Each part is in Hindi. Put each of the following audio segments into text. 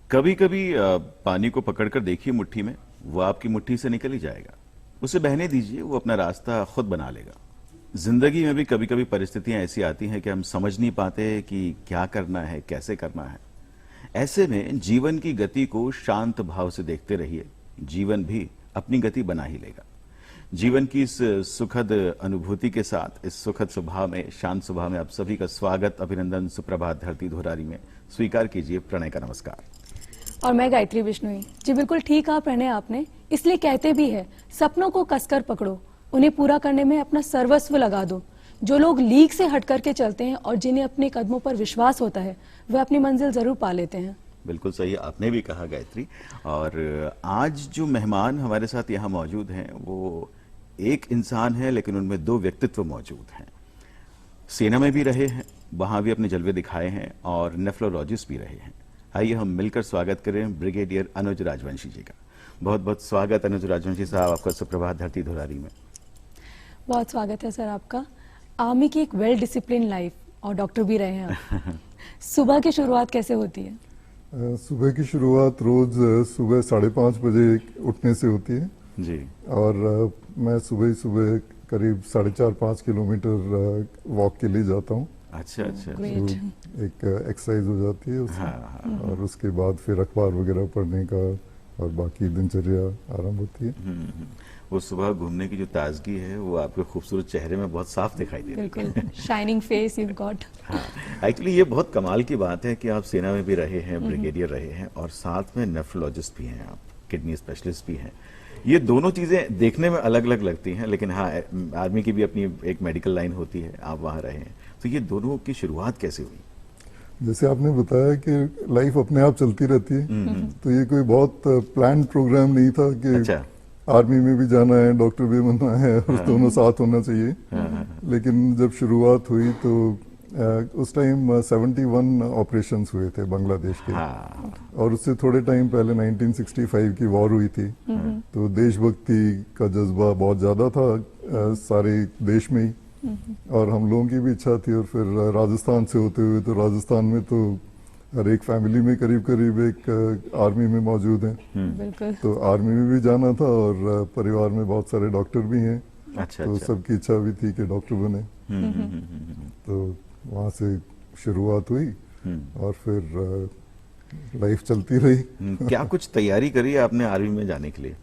कभी कभी पानी को पकड़कर देखिए मुट्ठी में, वो आपकी मुट्ठी से निकल ही जाएगा। उसे बहने दीजिए, वो अपना रास्ता खुद बना लेगा। जिंदगी में भी कभी कभी परिस्थितियां ऐसी आती हैं कि हम समझ नहीं पाते कि क्या करना है, कैसे करना है। ऐसे में जीवन की गति को शांत भाव से देखते रहिए, जीवन भी अपनी गति बना ही लेगा। जीवन की इस सुखद अनुभूति के साथ, इस सुखद स्वभाव में, शांत स्वभाव में आप सभी का स्वागत, अभिनंदन, सुप्रभात। धरती धुरारी में स्वीकार कीजिए प्रणय का नमस्कार। और मैं गायत्री बिश्नोई जी। बिल्कुल ठीक कहा प्रणय आपने। इसलिए कहते भी है, सपनों को कसकर पकड़ो, उन्हें पूरा करने में अपना सर्वस्व लगा दो। जो लोग लीक से हट करके चलते हैं और जिन्हें अपने कदमों पर विश्वास होता है, वह अपनी मंजिल जरूर पा लेते हैं। बिल्कुल सही आपने भी कहा गायत्री। और आज जो मेहमान हमारे साथ यहाँ मौजूद हैं, वो एक इंसान है लेकिन उनमें दो व्यक्तित्व मौजूद हैं। सेना में भी रहे हैं, वहां भी अपने जलवे दिखाए हैं, और नेफ्रोलॉजिस्ट भी रहे हैं। आइए हम मिलकर स्वागत करें ब्रिगेडियर अनुज राजवंशी जी का। बहुत बहुत स्वागत अनुज राजवंशी साहब, आपका सुप्रभात धरती धुरारी में। बहुत स्वागत है सर आपका। आर्मी की एक वेल डिसिप्लिन लाइफ, और डॉक्टर भी रहे हैं आप। सुबह की शुरुआत कैसे होती है? सुबह की शुरुआत रोज सुबह 5:30 बजे उठने से होती है जी। और मैं सुबह ही सुबह करीब 4.5-5 किलोमीटर वॉक के लिए जाता हूँ। अच्छा अच्छा। तो एक एक्सरसाइज हो जाती है उससे। हाँ। और उसके बाद फिर अखबार वगैरह पढ़ने का और बाकी दिनचर्या आरंभ होती है। वो सुबह घूमने की जो ताजगी है, वो आपके खूबसूरत चेहरे में बहुत साफ दिखाई दे रही है। बिल्कुल शाइनिंग फेस यू गॉट। हाँ, एक्चुअली ये बहुत कमाल की बात है कि आप सेना में भी रहे हैं, ब्रिगेडियर रहे हैं, और साथ में नेफ्रोलॉजिस्ट भी हैं, आप किडनी स्पेशलिस्ट भी हैं। ये दोनों चीजें देखने में अलग अलग लगती हैं, लेकिन हाँ, आर्मी की भी अपनी एक मेडिकल लाइन होती है, आप वहाँ रहे हैं। तो ये दोनों की शुरुआत कैसे हुई? जैसे आपने बताया कि लाइफ अपने आप चलती रहती है, तो ये कोई बहुत प्लान प्रोग्राम नहीं था कि अच्छा। आर्मी में भी जाना है, डॉक्टर भी बनना है, और दोनों साथ होना चाहिए। लेकिन जब शुरुआत हुई तो उस टाइम 71 ऑपरेशंस हुए थे बांग्लादेश के। हाँ। और उससे थोड़े टाइम पहले 1965 की वॉर हुई थी। तो देशभक्ति का जज्बा बहुत ज्यादा था सारे देश में ही, और हम लोगों की भी इच्छा थी। और फिर राजस्थान से होते हुए, तो राजस्थान में तो हर एक फैमिली में करीब करीब एक आर्मी में मौजूद है। बिल्कुल। तो आर्मी में भी जाना था, और परिवार में बहुत सारे डॉक्टर भी हैं। अच्छा तो अच्छा। सबकी इच्छा भी थी कि डॉक्टर बने। तो वहाँ से शुरुआत हुई, और फिर लाइफ चलती रही। क्या कुछ तैयारी करी आपने आर्मी में जाने के लिए?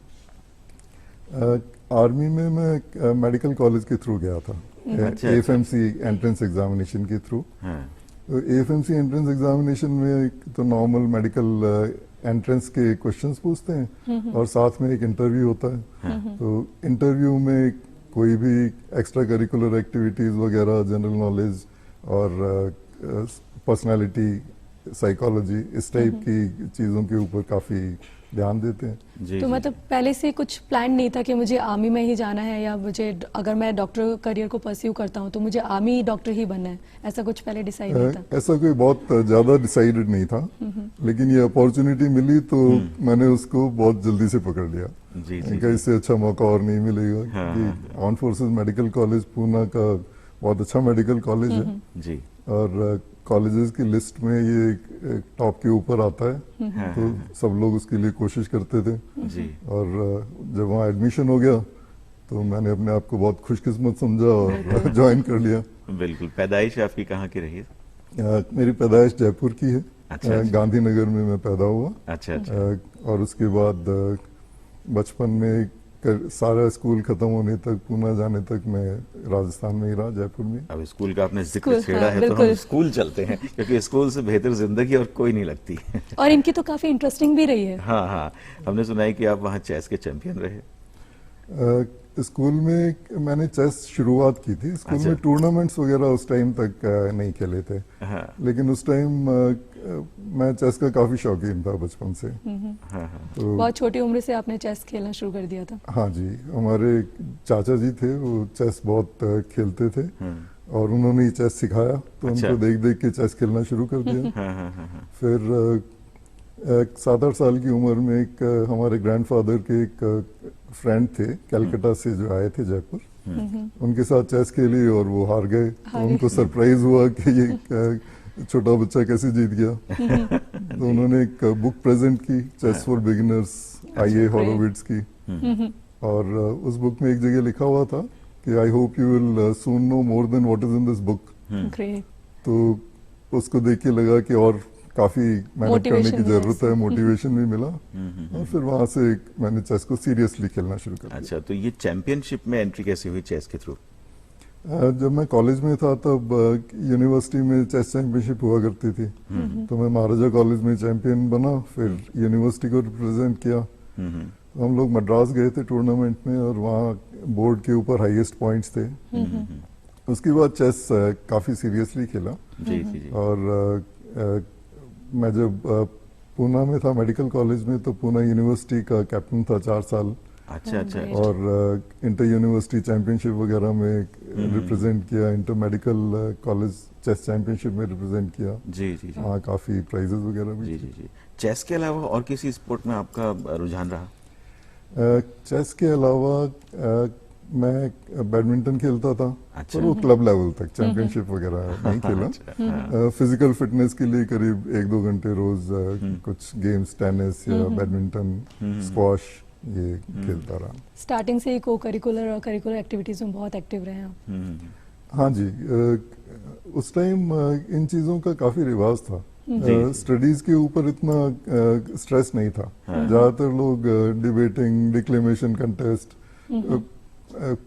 आर्मी में मैं मेडिकल कॉलेज के थ्रू गया था, अच्छा। एएफएमसी एंट्रेंस एग्जामिनेशन के थ्रू। हाँ। तो एएफएमसी एंट्रेंस एग्जामिनेशन में तो नॉर्मल मेडिकल एंट्रेंस के क्वेश्चंस पूछते हैं, और साथ में एक इंटरव्यू होता है। तो इंटरव्यू में कोई भी एक्स्ट्रा करिकुलर एक्टिविटीज वगैरह, जनरल नॉलेज और पर्सनालिटी, साइकोलॉजी, इस टाइप की चीज़ों के ऊपर काफ़ी ध्यान देते हैं। जी, तो जी। मतलब पहले से कुछ प्लान नहीं था कि मुझे आर्मी में ही जाना है, या मुझे अगर मैं डॉक्टर करियर को परस्यू करता हूँ तो मुझे आर्मी डॉक्टर ही बनना है, ऐसा कुछ पहले डिसाइड नहीं था? ऐसा कोई बहुत ज़्यादा डिसाइडेड नहीं था, लेकिन ये अपॉर्चुनिटी मिली तो मैंने उसको बहुत जल्दी से पकड़ लिया। जी, जी, इनका इससे अच्छा मौका और नहीं मिलेगा। कि arm forces medical college Poona का बहुत अच्छा मेडिकल कॉलेज है, जी। और कॉलेजेस की लिस्ट में ये एक टॉप के ऊपर आता है। तो सब लोग उसके लिए कोशिश करते थे। जी। और जब वहाँ एडमिशन हो गया तो मैंने अपने आप को बहुत खुशकिस्मत समझा और ज्वाइन कर लिया। बिल्कुल। पैदाइश आपकी कहाँ की रही है? मेरी पैदाइश जयपुर की है। अच्छा। गांधीनगर में मैं पैदा हुआ। अच्छा अच्छा। और उसके बाद बचपन में सारा स्कूल खत्म होने तक, पूना जाने तक मैं राजस्थान में ही रहा, जयपुर में। अब स्कूल का आपने जिक्र स्कूल, छेड़ा हाँ, है, तो हम बिल्कुल। स्कल चलते हैं, क्योंकि स्कूल से बेहतर जिंदगी और कोई नहीं लगती। और इनकी तो काफी इंटरेस्टिंग भी रही है। हाँ हाँ, हमने सुना है कि आप वहाँ चेस के चैंपियन रहे। स्कूल में मैंने चेस शुरुआत की थी। स्कूल अच्छा। में टूर्नामेंट्स वगैरह उस टाइम तक नहीं खेले थे। हाँ लेकिन उस टाइम मैं चेस का काफी शौकीन था बचपन से। हाँ हाँ। तो बहुत छोटी उम्र से आपने चेस खेलना शुरू कर दिया था? हाँ जी, हमारे चाचा जी थे, वो चेस बहुत खेलते थे, और उन्होंने ही चेस सिखाया। तो अच्छा। उनको देख देख के चेस खेलना शुरू कर दिया। हाँ हाँ हाँ हाँ। फिर 7-8 साल की उम्र में एक हमारे ग्रैंडफादर के एक फ्रेंड थे कलकत्ता से जो आए थे जयपुर, उनके साथ चेस खेली और वो हार गए। तो उनको सरप्राइज हुआ कि ये छोटा बच्चा कैसे जीत गया। तो उन्होंने एक बुक प्रेजेंट की, चेस फॉर बिगिनर्स, आईए हॉरोविट्ज की। और उस बुक में एक जगह लिखा हुआ था कि I hope you will soon know more than what is in this book. Great. तो उसको देख के लगा कि और काफी मेहनत करने की Motivation जरूरत है, मिला। मोटिवेशन भी मिला। और फिर वहां से मैंने चेस को सीरियसली खेलना शुरू कर दिया। अच्छा, तो ये चैंपियनशिप में एंट्री कैसे हुई चेस के थ्रू? जब मैं कॉलेज में था तब यूनिवर्सिटी में चेस चैंपियनशिप हुआ करती थी। तो मैं महाराजा कॉलेज में चैंपियन बना, फिर यूनिवर्सिटी को रिप्रेजेंट किया। तो हम लोग मद्रास गए थे टूर्नामेंट में और वहाँ बोर्ड के ऊपर हाईएस्ट पॉइंट्स थे। उसके बाद चेस काफी सीरियसली खेला। जी जी जी। और मैं जब पूना में था मेडिकल कॉलेज में, तो पूना यूनिवर्सिटी का कैप्टन था 4 साल। अच्छा अच्छा। great. और इंटर यूनिवर्सिटी चैंपियनशिप वगैरह में रिप्रेजेंट किया, inter medical college chess championship में रिप्रेजेंट किया। जी जी जी। हाँ, काफी प्राइजेस वगैरह भी जी जी जी। चेस के अलावा और किसी स्पोर्ट में आपका रुझान रहा? चेस के अलावा मैं बैडमिंटन खेलता था। अच्छा। पर वो क्लब लेवल तक, चैंपियनशिप वगैरह नहीं खेला। अच्छा, फिजिकल फिटनेस के लिए करीब 1-2 घंटे रोज कुछ गेम्स, टेनिस या बैडमिंटन, स्क्वॉश, ये खेलता रहा। स्टार्टिंग से ही को करिकुलर और करिकुलर एक्टिविटीज में बहुत एक्टिव रहे हैं आप। हाँ जी, उस टाइम इन चीज़ों का काफ़ी रिवाज था। स्टडीज के ऊपर इतना स्ट्रेस नहीं था। ज़्यादातर लोग डिबेटिंग, डिक्लेमेशन कंटेस्ट,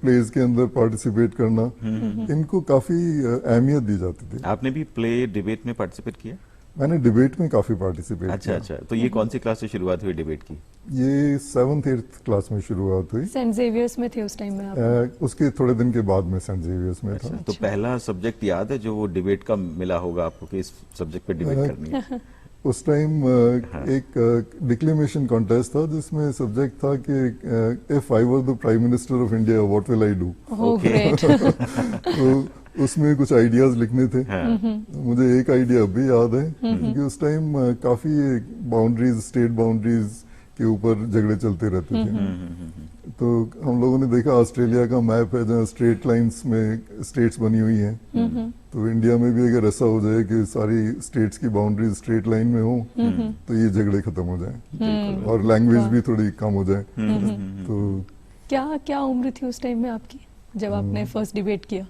प्लेज के अंदर पार्टिसिपेट करना, इनको काफ़ी अहमियत दी जाती थी। आपने भी प्ले डिबेट में पार्टिसिपेट किया? मैंने डिबेट में काफ़ी पार्टिसिपेट अच्छा किया। अच्छा। तो ये कौन सी क्लास से शुरुआत हुई डिबेट की? ये 7th-8th क्लास में शुरुआत हुई। सेंट जेवियर्स में थे उस टाइम में आप? उसके थोड़े दिन के बाद में सेंट जेवियर्स में था। तो पहला सब्जेक्ट याद है जो वो डिबेट का मिला होगा आपको कि इस सब्जेक्ट पे डिबेट करनी है? उस टाइम एक डिक्लेमेशन कॉन्टेस्ट था जिसमें सब्जेक्ट था कि if I were the prime minister of India what will I do. Oh great. तो उसमें कुछ आइडियाज लिखने थे। मुझे एक आइडिया अभी याद है क्योंकि उस टाइम काफी बाउंड्रीज, स्टेट बाउंड्रीज के ऊपर झगड़े चलते रहते थे। तो हम लोगों ने देखा ऑस्ट्रेलिया का मैप है जहाँ स्ट्रेट लाइंस में स्टेट्स बनी हुई हैं। तो इंडिया में भी अगर ऐसा हो जाए कि सारी स्टेट्स की बाउंड्रीज स्ट्रेट लाइन में हो तो ये झगड़े खत्म हो जाए और लैंग्वेज भी थोड़ी कम हो जाए। तो क्या क्या उम्र थी उस टाइम में आपकी जब आपने फर्स्ट डिबेट किया?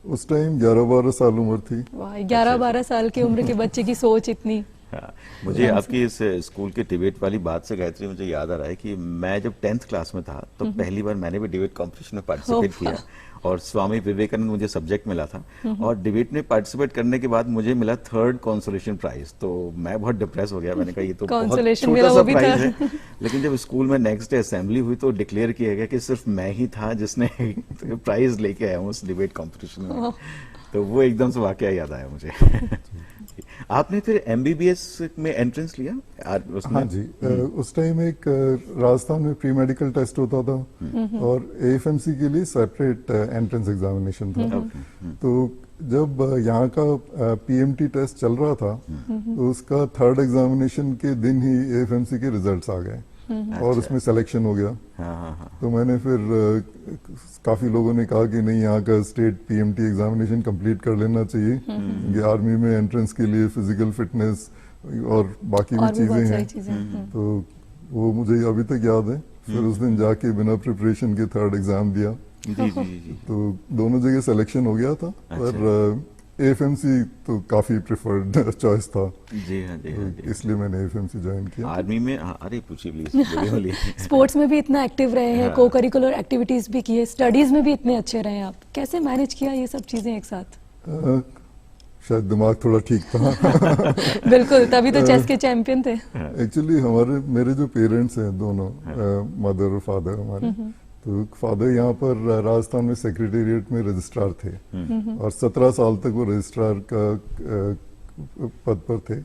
उस टाइम 11-12 साल उम्र थी। वाह, 11-12 साल की उम्र के बच्चे की सोच इतनी। हाँ, मुझे आपकी इस स्कूल के डिबेट वाली बात से गायत्री मुझे याद आ रहा है कि मैं जब 10th क्लास में था तो पहली बार मैंने भी डिबेट कंपटीशन में पार्टिसिपेट किया और स्वामी विवेकानंद मुझे सब्जेक्ट मिला था और डिबेट में पार्टिसिपेट करने के बाद मुझे मिला 3rd कंसोलेशन प्राइज। तो मैं बहुत डिप्रेस हो गया, मैंने कहा ये तो बहुत Consolation छोटा मिला सा वो भी प्राइज था। है। लेकिन जब स्कूल में नेक्स्ट डे असेंबली हुई तो डिक्लेयर किया गया कि सिर्फ मैं ही था जिसने प्राइज लेके आया हूँ उस डिबेट कॉम्पिटिशन में। तो वो एकदम से वाकया याद आया मुझे। आपने फिर एमबीबीएस में एंट्रेंस लिया? हाँ जी, उस टाइम एक राजस्थान में प्री मेडिकल टेस्ट होता था और एएफएमसी के लिए सेपरेट एंट्रेंस एग्जामिनेशन था। तो जब यहाँ का पीएमटी टेस्ट चल रहा था तो उसका 3rd एग्जामिनेशन के दिन ही एएफएमसी के रिजल्ट्स आ गए और उसमें सिलेक्शन हो गया। तो मैंने फिर काफी लोगों ने कहा कि नहीं, यहाँ का स्टेट पीएमटी एग्जामिनेशन कंप्लीट कर लेना चाहिए क्योंकि आर्मी में एंट्रेंस के लिए फिजिकल फिटनेस और बाकी भी चीजें हैं। तो वो मुझे अभी तक याद है। फिर उस दिन जाके बिना प्रिपरेशन के 3rd एग्जाम दिया। जी जी जी। तो दोनों जगह सिलेक्शन हो गया था। पर एएफएमसी तो काफी प्रेफर्ड चॉइस था। जी हाँ जी हाँ जी। इसलिए मैंने एएफएमसी ज्वाइन किया। आर्मी में अरे पूछिए प्लीज। स्पोर्ट्स में भी इतना एक्टिव रहे हैं, को करिकुलर एक्टिविटीज भी की है, स्टडीज में भी इतने अच्छे रहे हैं आप, कैसे मैनेज किया ये सब चीजें एक साथ? शायद दिमाग थोड़ा ठीक था। बिल्कुल, तभी तो चेस के चैंपियन थे। एक्चुअली मेरे जो पेरेंट्स हैं दोनों, मदर और फादर हमारे, तो फादर यहाँ पर राजस्थान में सेक्रेटेरिएट में रजिस्ट्रार थे और 17 साल तक वो रजिस्ट्रार का पद पर थे।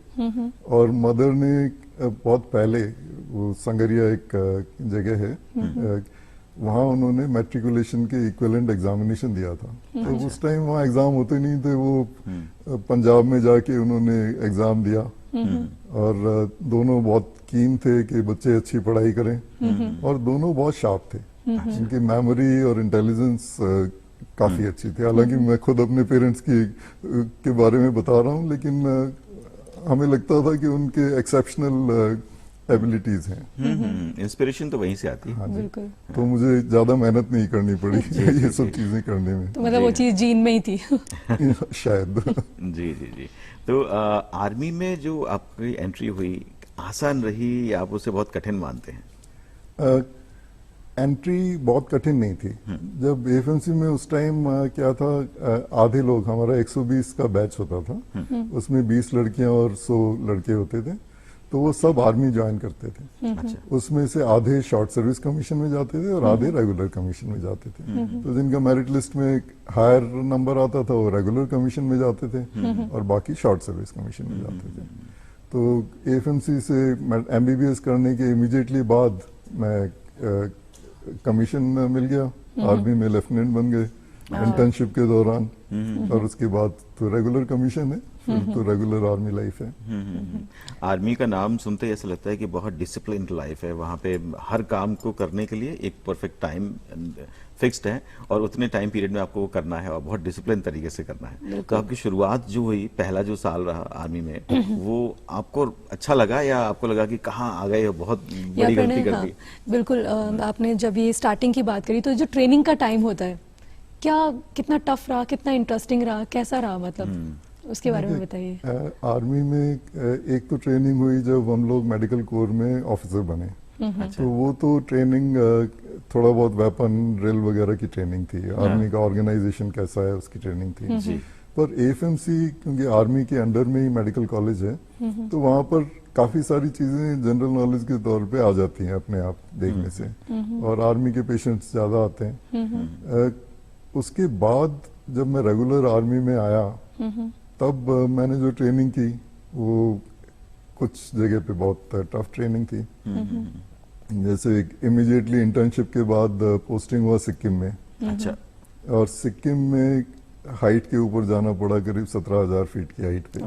और मदर ने बहुत पहले, वो संगरिया एक जगह है, वहाँ उन्होंने मैट्रिकुलेशन के इक्विवेलेंट एग्जामिनेशन दिया था। तो उस टाइम वहाँ एग्जाम होते नहीं थे, वो पंजाब में जाके उन्होंने एग्जाम दिया और दोनों बहुत कीन थे कि बच्चे अच्छी पढ़ाई करें और दोनों बहुत शार्प थे। उनकी मेमोरी और इंटेलिजेंस काफी अच्छी थी। हालांकि मैं खुद अपने पेरेंट्स के बारे में बता रहा हूँ, लेकिन हमें लगता था कि उनके एक्सेप्शनल एबिलिटीज हैं। इंस्पिरेशन तो वहीं से आती है। हाँ जी। बिल्कुल। तो मुझे ज्यादा मेहनत नहीं करनी पड़ी ये सब चीजें करने में। तो मतलब वो जी। चीज जीन में ही थी। शायद। जी जी जी। तो आर्मी में जो आपकी एंट्री हुई, आसान रही या आप उसे बहुत कठिन मानते हैं? एंट्री बहुत कठिन नहीं थी। जब एएफएमसी में उस टाइम क्या था, आधे लोग, हमारा 120 का बैच होता था, उसमें 20 लड़कियां और 100 लड़के होते थे, तो वो सब आर्मी ज्वाइन करते थे। अच्छा। उसमें से आधे शॉर्ट सर्विस कमीशन में जाते थे और आधे रेगुलर कमीशन में जाते थे। तो जिनका मेरिट लिस्ट में हायर नंबर आता था वो रेगुलर कमीशन में जाते थे और बाकी शॉर्ट सर्विस कमीशन में जाते थे। तो एएफएमसी से एमबीबीएस करने के इमीडिएटली बाद मैं कमीशन मिल गया, आर्मी में लेफ्टिनेंट बन गए इंटर्नशिप के दौरान, और उसके बाद तो रेगुलर कमीशन है, फिर तो रेगुलर आर्मी लाइफ है। आर्मी का नाम सुनते ही ऐसा लगता है कि बहुत डिसिप्लिन्ड लाइफ है। वहाँ पे हर काम को करने के लिए एक परफेक्ट टाइम फिक्स्ड है और उतने टाइम पीरियड में आपको वो करना है और बहुत डिसिप्लिन तरीके से करना है। तो आपकी शुरुआत जो हुई, पहला जो साल रहा आर्मी में, वो आपको अच्छा लगा या आपको लगा कि कहाँ आ गए, बहुत या बड़ी फिर गलती नहीं, कर हाँ, दी? बिल्कुल। आपने जब ये स्टार्टिंग की बात करी तो जो ट्रेनिंग का टाइम होता है, क्या कितना टफ रहा, कितना इंटरेस्टिंग रहा, कैसा रहा, मतलब उसके बारे में बताइए। आर्मी में एक तो ट्रेनिंग हुई जब हम लोग मेडिकल कोर में ऑफिसर बने, तो वो तो ट्रेनिंग थोड़ा बहुत वेपन ड्रिल वगैरह की ट्रेनिंग थी, आर्मी का ऑर्गेनाइजेशन कैसा है उसकी ट्रेनिंग थी। जी। पर एएफएमसी क्योंकि आर्मी के अंडर में ही मेडिकल कॉलेज है, तो वहाँ पर काफी सारी चीजें जनरल नॉलेज के तौर पे आ जाती हैं अपने आप देखने से, और आर्मी के पेशेंट्स ज्यादा आते हैं। उसके बाद जब मैं रेगुलर आर्मी में आया, तब मैंने जो ट्रेनिंग की वो कुछ जगह पे बहुत टफ ट्रेनिंग थी। जैसे इमीडिएटली इंटर्नशिप के बाद पोस्टिंग हुआ सिक्किम में, अच्छा। और सिक्किम में हाइट के ऊपर जाना पड़ा, करीब 17,000 फीट की हाइट पे।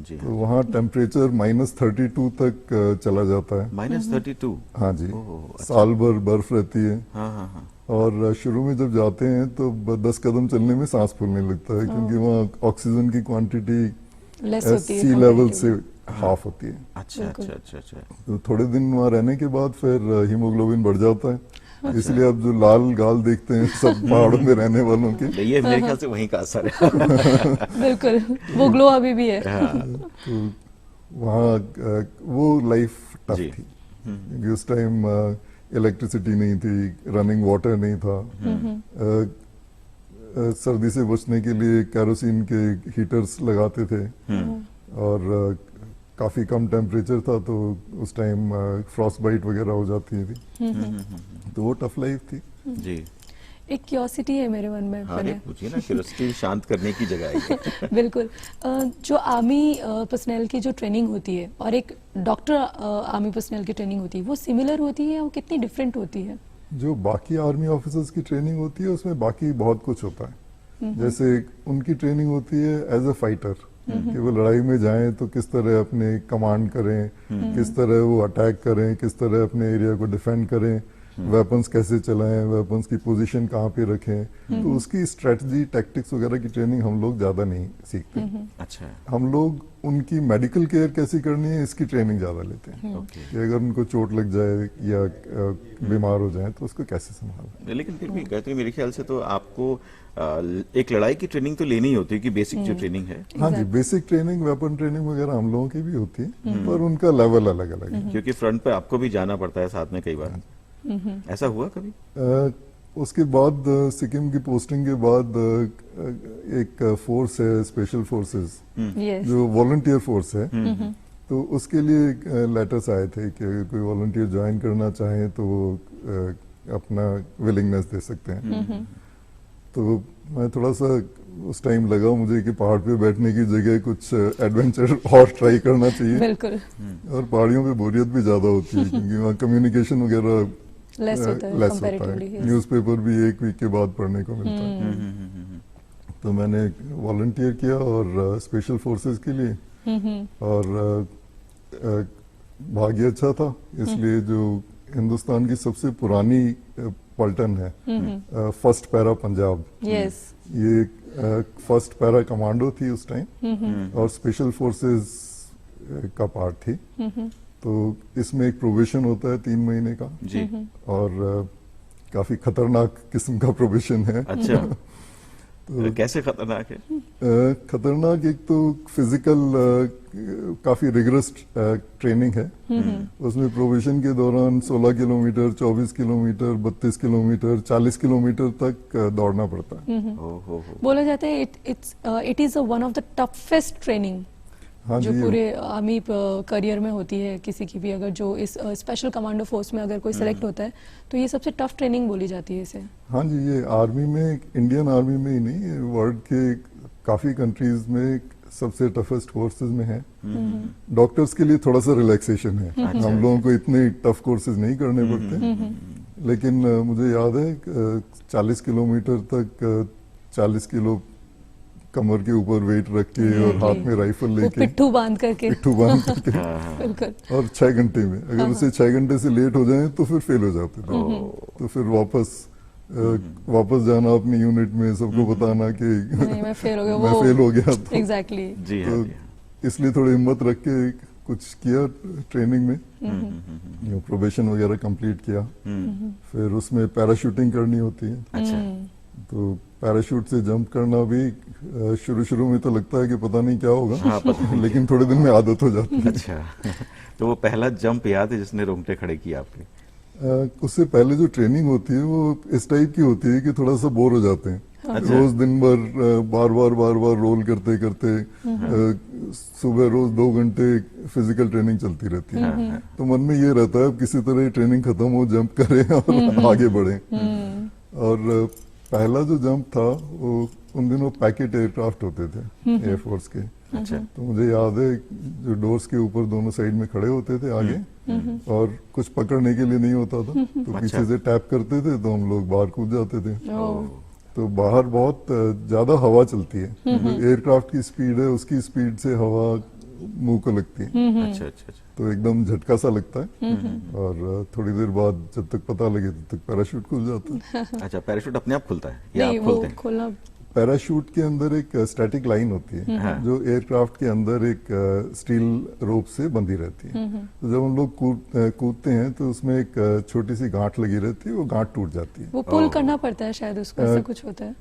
जी तो वहाँ टेम्परेचर -32 तक चला जाता है। -32? हाँ जी। ओह, अच्छा। साल भर बर्फ रहती है, हाँ हाँ हाँ। और शुरू में जब जाते हैं तो 10 कदम चलने में सांस फूलने लगता है, क्योंकि वहाँ ऑक्सीजन की क्वांटिटी लेस होती है सी लेवल comparatively। से हाफ होती है। अच्छा अच्छा अच्छा अच्छा। तो थोड़े दिन वहाँ रहने के बाद फिर हीमोग्लोबिन बढ़ जाता है, इसलिए अब जो लाल गाल देखते हैं सब पहाड़ों में रहने वालों के, ये मेरे ख्याल से वहीं का असर है। बिल्कुल, वो ग्लो अभी भी है। तो वहाँ वो लाइफ टफ जी। थी, क्योंकि उस टाइम इलेक्ट्रिसिटी नहीं थी, रनिंग वाटर नहीं था। सर्दी से बचने के लिए केरोसिन के हीटर्स लगाते थे, और काफी कम टेम्परेचर था, तो उस टाइम फ्रॉस्ट बाइट वगैरह हो जाती थी। तो वो टफ लाइफ थी। जी। एक क्यूरियोसिटी है मेरे मन में। हाँ, पूछिए ना, क्यूरियोसिटी शांत करने की जगह है ये। बिल्कुल। जो आर्मी पर्सनल की जो ट्रेनिंग होती है और एक डॉक्टर आर्मी पर्सनल की ट्रेनिंग होती है, वो सिमिलर होती है या वो कितनी डिफरेंट होती है? जो बाकी आर्मी ऑफिसर्स की ट्रेनिंग होती है उसमें बाकी बहुत कुछ होता है। जैसे उनकी ट्रेनिंग होती है एज अ फाइटर, कि वो लड़ाई में जाएं तो किस तरह अपने कमांड करें, किस तरह वो अटैक करें, किस तरह अपने एरिया को डिफेंड करें, वेपन्स कैसे चलाएं, वेपन्स की पोजीशन कहाँ पे रखें। तो उसकी स्ट्रेटजी, टैक्टिक्स वगैरह की ट्रेनिंग हम लोग ज्यादा नहीं सीखते। अच्छा। हम लोग उनकी मेडिकल केयर कैसी करनी है इसकी ट्रेनिंग ज्यादा लेते हैं, कि अगर उनको चोट लग जाए या बीमार हो जाए तो उसको कैसे संभालना। लेकिन फिर भी कहते हैं, मेरे ख्याल से तो आपको एक लड़ाई की ट्रेनिंग तो लेनी ही होती है, कि बेसिक जो ट्रेनिंग है। हाँ जी, बेसिक ट्रेनिंग, वेपन ट्रेनिंग वगैरह हम लोगों की भी होती है, पर उनका लेवल अलग अलग है। क्योंकि फ्रंट पर आपको भी जाना पड़ता है साथ में कई बार। ऐसा हुआ कभी? उसके बाद सिक्किम की पोस्टिंग के बाद एक फोर्स है, स्पेशल फोर्सेस, Yes. जो वॉलंटियर फोर्स है। तो उसके लिए लेटर्स आए थे कि कोई वॉलंटियर ज्वाइन करना चाहे तो वो अपना विलिंगनेस दे सकते हैं। तो मैं थोड़ा सा उस टाइम लगा मुझे कि पहाड़ पे बैठने की जगह कुछ एडवेंचर और ट्राई करना चाहिए। बिल्कुल। और पहाड़ियों पे बोरियत भी ज्यादा होती है, क्योंकि वहाँ कम्युनिकेशन वगैरह लेस होता है लेस होता comparatively, है। yes. न्यूज़पेपर भी एक वीक के बाद पढ़ने को मिलता है। तो मैंने वॉलंटियर किया और स्पेशल फोर्सेस के लिए, और भाग्य अच्छा था, इसलिए जो हिंदुस्तान की सबसे पुरानी पलटन है, फर्स्ट पैरा पंजाब, Yes. ये फर्स्ट पैरा कमांडो थी उस टाइम, और स्पेशल फोर्सेस का पार्ट थी। तो इसमें एक प्रोबेशन होता है 3 महीने का, जी। और काफी खतरनाक किस्म का प्रोबेशन है। अच्छा। तो कैसे खतरनाक है? खतरनाक, एक तो फिजिकल काफी रिगरस ट्रेनिंग है। उसमें प्रोबेशन के दौरान 16 किलोमीटर, 24 किलोमीटर, 32 किलोमीटर, 40 किलोमीटर तक दौड़ना पड़ता है। हो। बोला जाता है it is one of the toughest training हाँ जो जी, पूरे आर्मी करियर में होती है किसी की भी, अगर जो इस स्पेशल कमांडो फोर्स में अगर कोई सेलेक्ट होता है तो ये सबसे टफ ट्रेनिंग बोली जाती है इसे। हाँ जी, ये आर्मी में, इंडियन आर्मी में ही नहीं, वर्ल्ड के काफी कंट्रीज में सबसे टफेस्ट कोर्सेज में है। डॉक्टर्स के लिए थोड़ा सा रिलैक्सेशन है, हम लोगों को इतने टफ कोर्सेज नहीं करने पड़ते। लेकिन मुझे याद है 40 किलोमीटर तक 40 किलो कमर के ऊपर वेट रख के और हाथ में राइफल वो लेके, पिट्ठू बांध करके। बिल्कुल। और 6 घंटे में, अगर उसे 6 घंटे से लेट हो जाए तो फिर फेल हो जाते थे। तो फिर वापस जाना अपनी यूनिट में, सबको बताना कि नहीं, मैं फेल हो गया। मैं फेल हो गया। तो एग्जैक्टली। जी हाँ, तो जी हाँ। इसलिए थोड़ी हिम्मत रख के कुछ किया ट्रेनिंग में, प्रोबेशन वगैरह कंप्लीट किया। फिर उसमें पैराशूटिंग करनी होती है। अच्छा। तो पैराशूट से जंप करना भी शुरू में तो लगता है कि पता नहीं क्या होगा, हाँ, पता नहीं लेकिन थोड़े दिन में आदत हो जाती है। अच्छा। तो वो पहला जंप याद है जिसने रोंगटे खड़े किए आपके? उससे पहले जो ट्रेनिंग होती है वो इस टाइप की होती है कि थोड़ा सा बोर हो जाते हैं। अच्छा। रोज दिन भर बार बार रोल करते करते सुबह रोज 2 घंटे फिजिकल ट्रेनिंग चलती रहती है। तो मन में ये रहता है अब किसी तरह ट्रेनिंग खत्म हो, जंप करें और आगे बढ़े। और पहला जो जंप था वो उन दिनों पैकेट एयरक्राफ्ट होते थे एयरफोर्स के। अच्छा। तो मुझे याद है जो डोर्स के ऊपर दोनों साइड में खड़े होते थे आगे, और कुछ पकड़ने के लिए नहीं होता था, तो पीछे से टैप करते थे तो हम लोग बाहर कूद जाते थे। तो बाहर बहुत ज्यादा हवा चलती है, एयरक्राफ्ट की स्पीड है उसकी स्पीड से हवा मुंह को लगती है। अच्छा अच्छा अच्छा। तो एकदम झटका सा लगता है। और थोड़ी देर बाद जब तक पता लगे तब तक पैराशूट खुल जाता है। अच्छा, पैराशूट अपने आप खुलता है या नहीं, आप वो खोलते हैं? खोलना। पैराशूट के अंदर एक स्टैटिक लाइन होती है, हाँ। जो एयरक्राफ्ट के अंदर एक स्टील रोप से बंधी रहती है। तो जब हम लोग कूदते हैं तो उसमें एक छोटी सी गांठ लगी रहती है, वो गांठ टूट जाती है। वो पुल करना पड़ता है शायद उसको, ऐसा कुछ होता है।